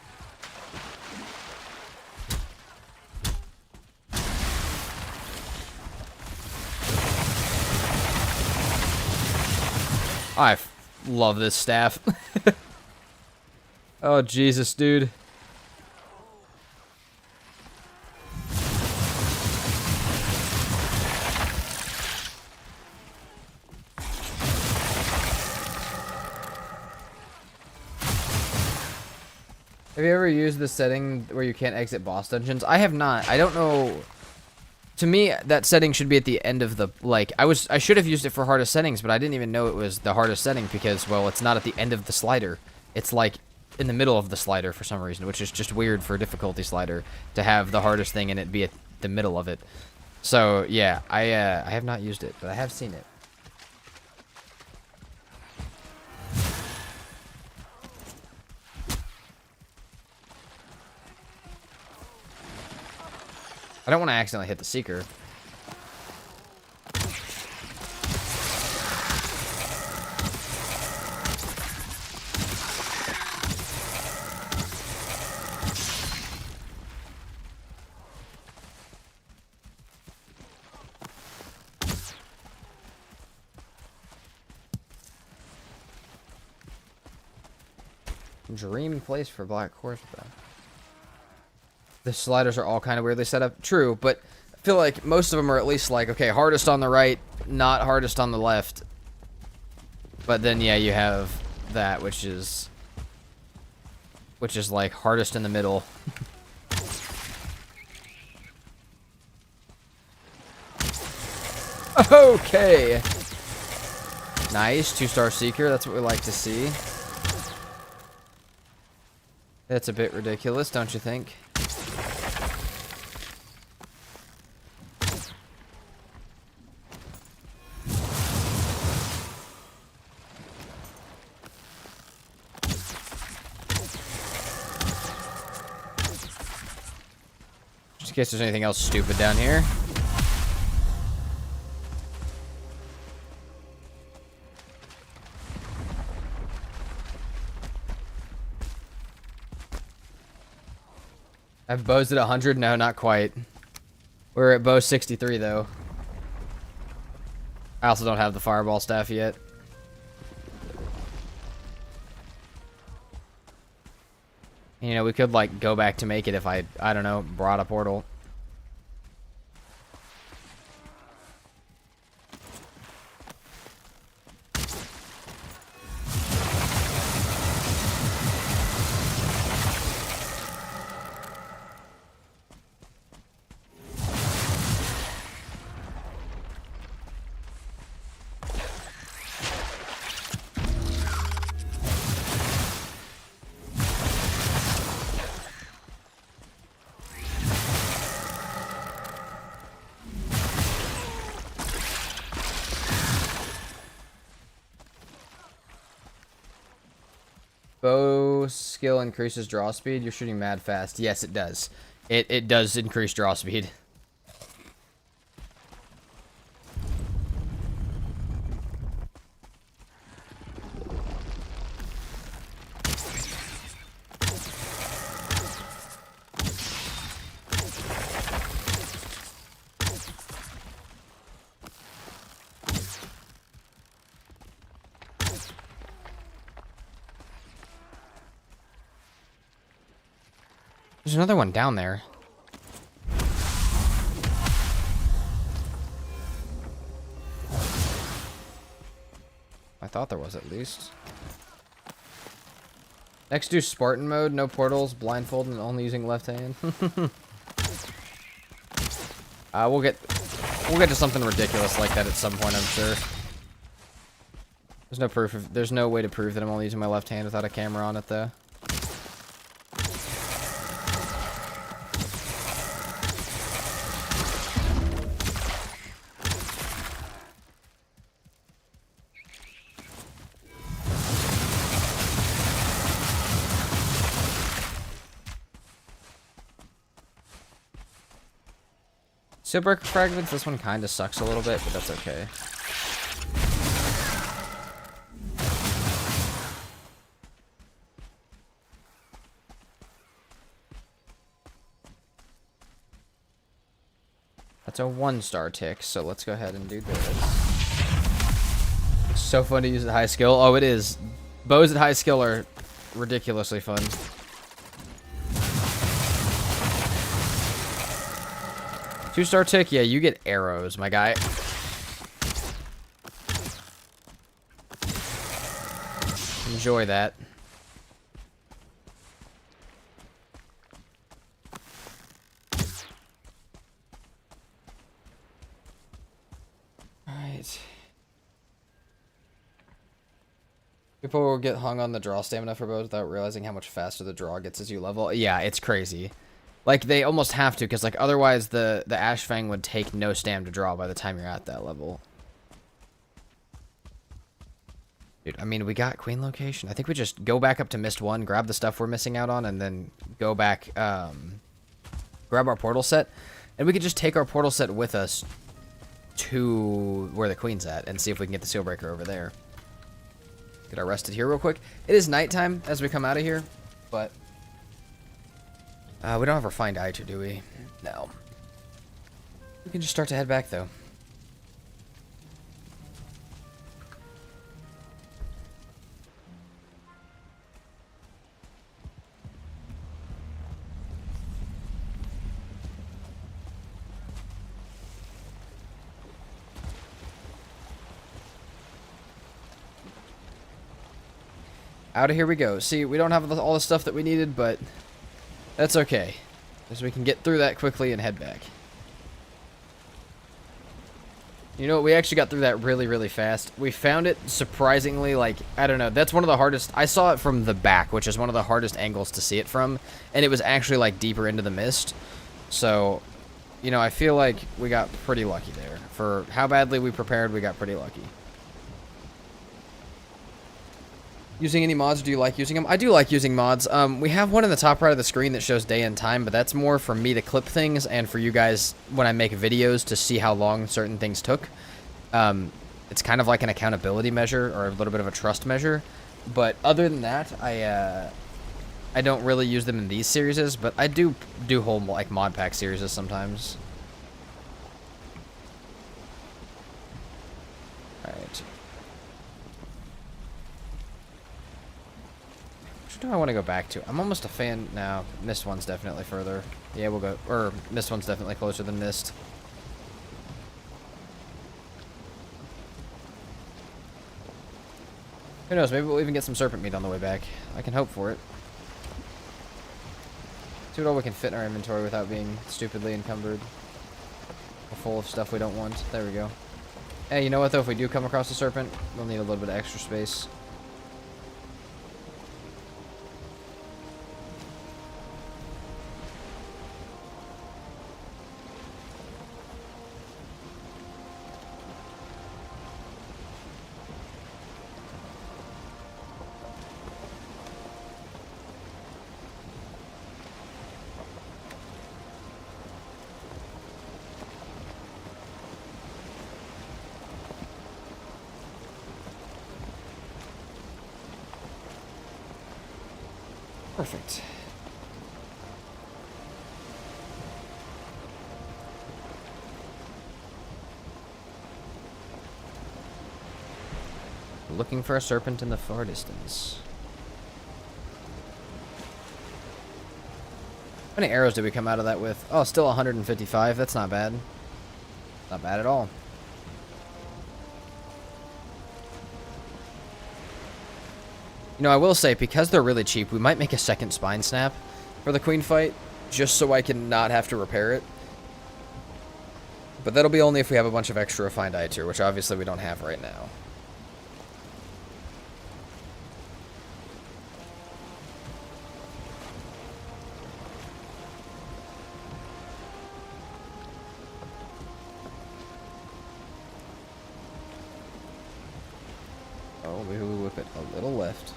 I love this staff. Oh, Jesus, dude. Have you ever used the setting where you can't exit boss dungeons? I have not. I don't know. To me, that setting should be at the end of the, like, I should have used it for hardest settings, but I didn't even know it was the hardest setting because, well, it's not at the end of the slider. It's, like, in the middle of the slider for some reason, which is just weird for a difficulty slider to have the hardest thing and it be at the middle of it. So, yeah, I have not used it, but I have seen it. I don't want to accidentally hit the Seeker. Dream place for Black Horse, bro. The sliders are all kind of weirdly set up. True, but I feel like most of them are at least like, okay, hardest on the right, not hardest on the left. But then, yeah, you have that, which is like hardest in the middle. Okay. Nice, 2-star Seeker. That's what we like to see. That's a bit ridiculous, don't you think? Just in case there's anything else stupid down here. I've bows at 100? No, not quite. We're at bow 63, though. I also don't have the fireball staff yet. You know, we could, like, go back to make it if I don't know, brought a portal. Bow skill increases draw speed. You're shooting mad fast. Yes, it does. It does increase draw speed. There's another one down there. I thought there was at least. Next do Spartan mode, no portals, blindfold, and only using left hand. We'll get to something ridiculous like that at some point, I'm sure. There's no way to prove that I'm only using my left hand without a camera on it, though. Steelbreaker fragments, this one kind of sucks a little bit, but that's okay. That's a 1-star tick, so let's go ahead and do this. It's so fun to use at high skill. Oh, it is. Bows at high skill are ridiculously fun. 2-star tick, yeah, you get arrows, my guy. Enjoy that. Alright. People will get hung on the draw stamina for bows without realizing how much faster the draw gets as you level. Yeah, it's crazy. Like, they almost have to, because, like, otherwise the Ash Fang would take no stam to draw by the time you're at that level. Dude, I mean, we got Queen location. I think we just go back up to Mist 1, grab the stuff we're missing out on, and then go back, grab our portal set. And we could just take our portal set with us to where the Queen's at and see if we can get the Sealbreaker over there. Get our rested here real quick. It is nighttime as we come out of here, but... we don't have our find item, do we? No. We can just start to head back, though. Out of here we go. See, we don't have all the stuff that we needed, but... that's okay, because we can get through that quickly and head back. You know what, we actually got through that really, really fast. We found it surprisingly, like, I don't know, that's one of the hardest, I saw it from the back, which is one of the hardest angles to see it from, and it was actually, like, deeper into the mist. So, you know, I feel like we got pretty lucky there. For how badly we prepared, we got pretty lucky. Using any mods? Do you like using them? I do like using mods. We have one in the top right of the screen that shows day and time, but that's more for me to clip things and for you guys when I make videos to see how long certain things took. It's kind of like an accountability measure or a little bit of a trust measure. But other than that, I don't really use them in these series, but I do whole like mod pack series sometimes. All right. Which do I want to go back to? I'm almost a fan now. Mist one's definitely further. Yeah, we'll go. Or Mist one's definitely closer than Mist. Who knows? Maybe we'll even get some serpent meat on the way back. I can hope for it. See what all we can fit in our inventory without being stupidly encumbered. Or full of stuff we don't want. There we go. Hey, you know what though? If we do come across a serpent, we'll need a little bit of extra space. Perfect. Looking for a serpent in the far distance. How many arrows did we come out of that with? Oh, still 155. That's not bad. Not bad at all. You know, I will say, because they're really cheap, we might make a second spine snap for the queen fight, just so I can not have to repair it. But that'll be only if we have a bunch of extra refined eye tier, which obviously we don't have right now. Oh, we will whip it a little left.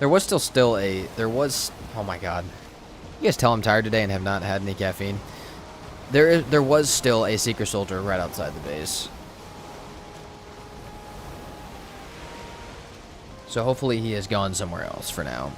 There was still a... There was... Oh my god. You guys tell I'm tired today and have not had any caffeine. There was still a Seeker Soldier right outside the base. So hopefully he has gone somewhere else for now.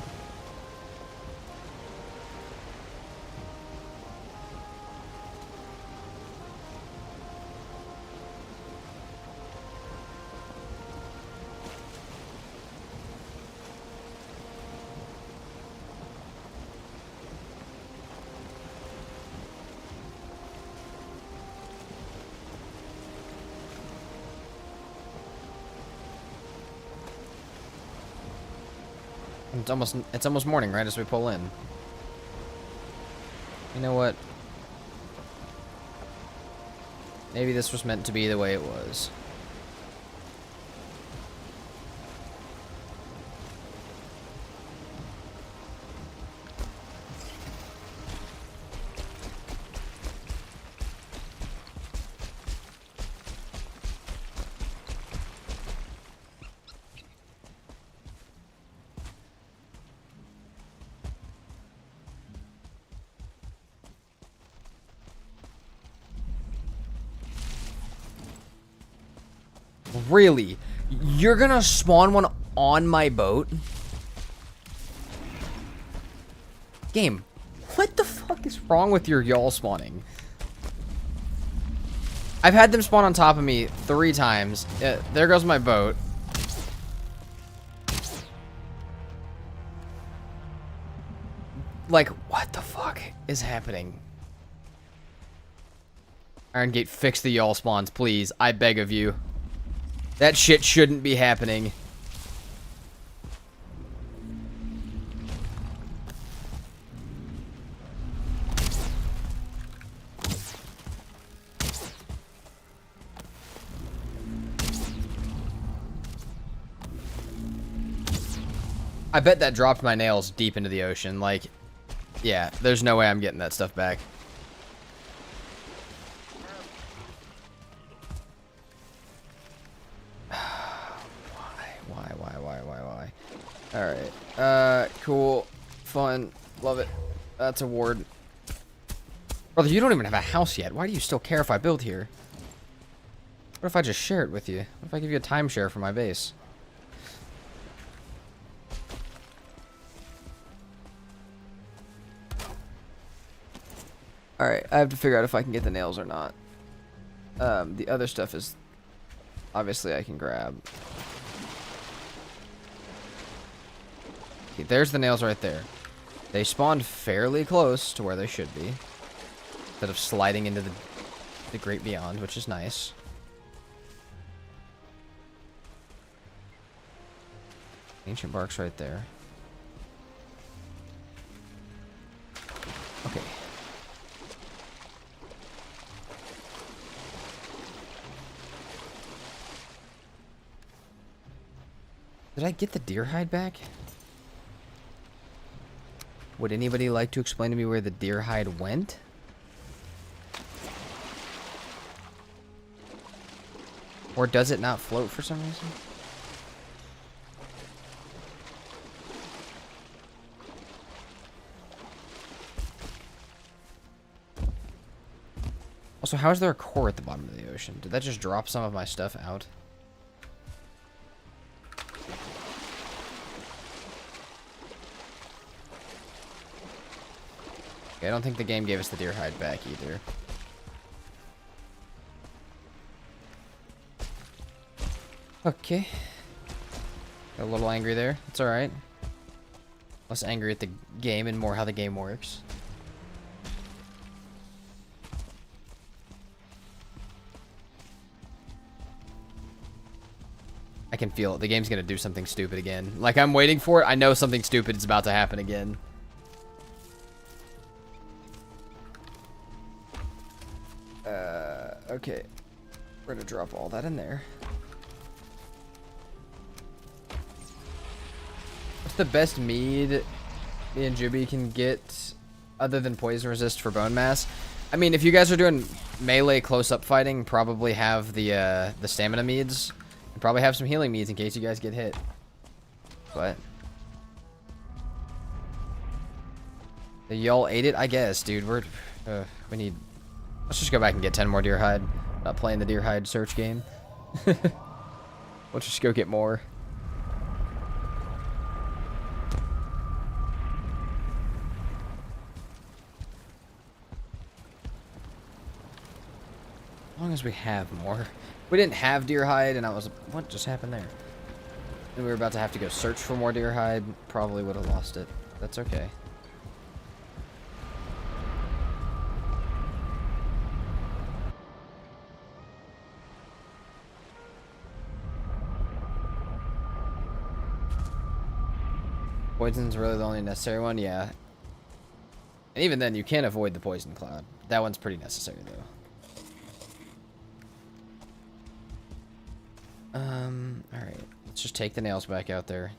It's almost morning, right, as we pull in. You know what? Maybe this was meant to be the way it was. Really? You're gonna spawn one on my boat? Game, what the fuck is wrong with your y'all spawning? I've had them spawn on top of me 3 times. There goes my boat. Like, what the fuck is happening? Iron Gate, fix the y'all spawns, please. I beg of you. That shit shouldn't be happening. I bet that dropped my nails deep into the ocean. Like, yeah, there's no way I'm getting that stuff back. Why? Alright. Cool. Fun. Love it. That's a ward. Brother, you don't even have a house yet. Why do you still care if I build here? What if I just share it with you? What if I give you a timeshare for my base? Alright, I have to figure out if I can get the nails or not. The other stuff is... Obviously I can grab. Okay, there's the nails right there. They spawned fairly close to where they should be. Instead of sliding into the great beyond, which is nice. Ancient bark's right there. Okay. Did I get the deer hide back? Would anybody like to explain to me where the deer hide went? Or does it not float for some reason? Also, how is there a core at the bottom of the ocean? Did that just drop some of my stuff out? I don't think the game gave us the deer hide back either. Okay. Got a little angry there. It's alright. Less angry at the game and more how the game works. I can feel it. The game's gonna do something stupid again. Like, I'm waiting for it. I know something stupid is about to happen again. Okay. We're gonna drop all that in there. What's the best mead me and Juby can get other than poison resist for bone mass? I mean, if you guys are doing melee close-up fighting, probably have the stamina meads. And probably have some healing meads in case you guys get hit. But Y'all ate it? I guess, dude. We need... Let's just go back and get 10 more deer hide. Not playing the deer hide search game. We'll just go get more. As long as we have more. We didn't have deer hide, and I was... What just happened there? And we were about to have to go search for more deer hide. Probably would have lost it. That's okay. Poison's really the only necessary one? Yeah. And even then, you can't avoid the poison cloud. That one's pretty necessary, though. Alright. Let's just take the nails back out there.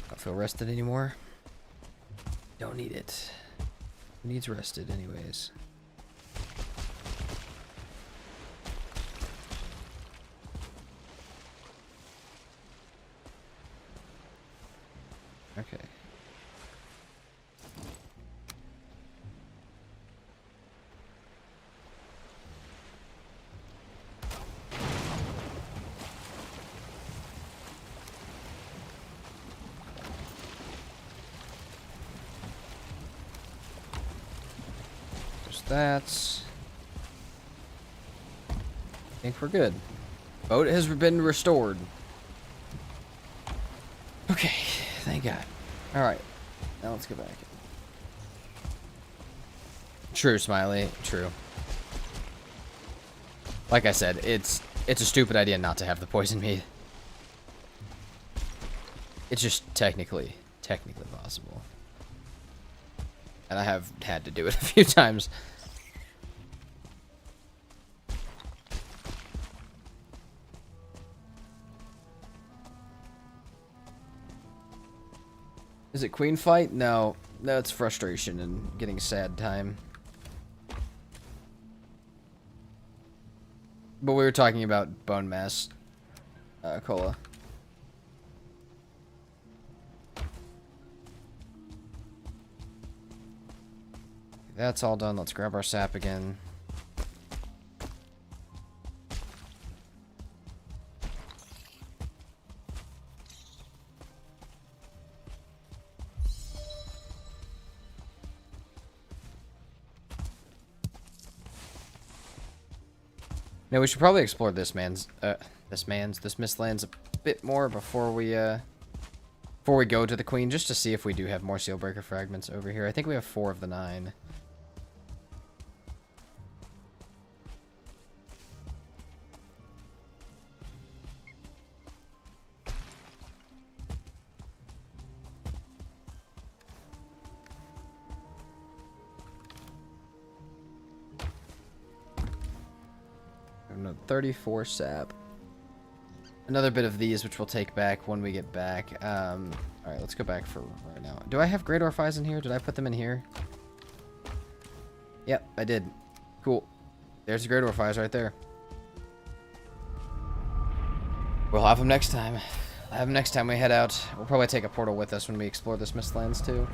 Don't feel rested anymore. Don't need it. Who needs rested anyways? Okay. Just that. I think we're good. Boat has been restored. Okay. Thank God. Alright. Now let's go back. True, Smiley. True. Like I said, it's a stupid idea not to have the poison meat. It's just technically possible. And I have had to do it a few times. Is it queen fight? No. No, it's frustration and getting sad time. But we were talking about bone mass, cola. That's all done. Let's grab our sap again. Now we should probably explore this mistlands a bit more before we go to the queen, just to see if we do have more sealbreaker fragments over here. I think we have 4 of the 9. Another 34 sap. Another bit of these, which we'll take back when we get back. Alright, let's go back for right now. Do I have Great Orphies in here? Did I put them in here? Yep, I did. Cool. There's the Great Orphies right there. We'll have them next time. I'll have them next time we head out. We'll probably take a portal with us when we explore this Mistlands too.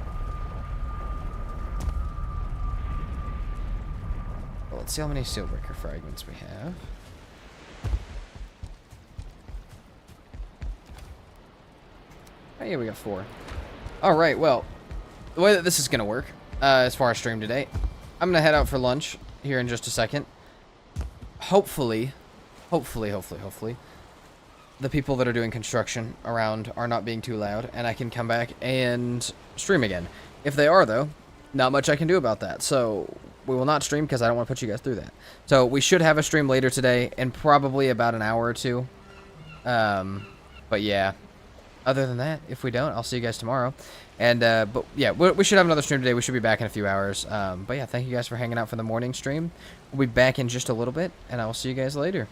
Well, let's see how many Sealbreaker fragments we have. Oh yeah, we got 4. Alright, well, the way that this is going to work, as far as stream today, I'm going to head out for lunch here in just a second. Hopefully, the people that are doing construction around are not being too loud, and I can come back and stream again. If they are, though, not much I can do about that, so we will not stream because I don't want to put you guys through that. So we should have a stream later today in probably about an hour or 2. But yeah. Other than that, if we don't, I'll see you guys tomorrow. And, but yeah, we should have another stream today. We should be back in a few hours. But yeah, thank you guys for hanging out for the morning stream. We'll be back in just a little bit, and I will see you guys later.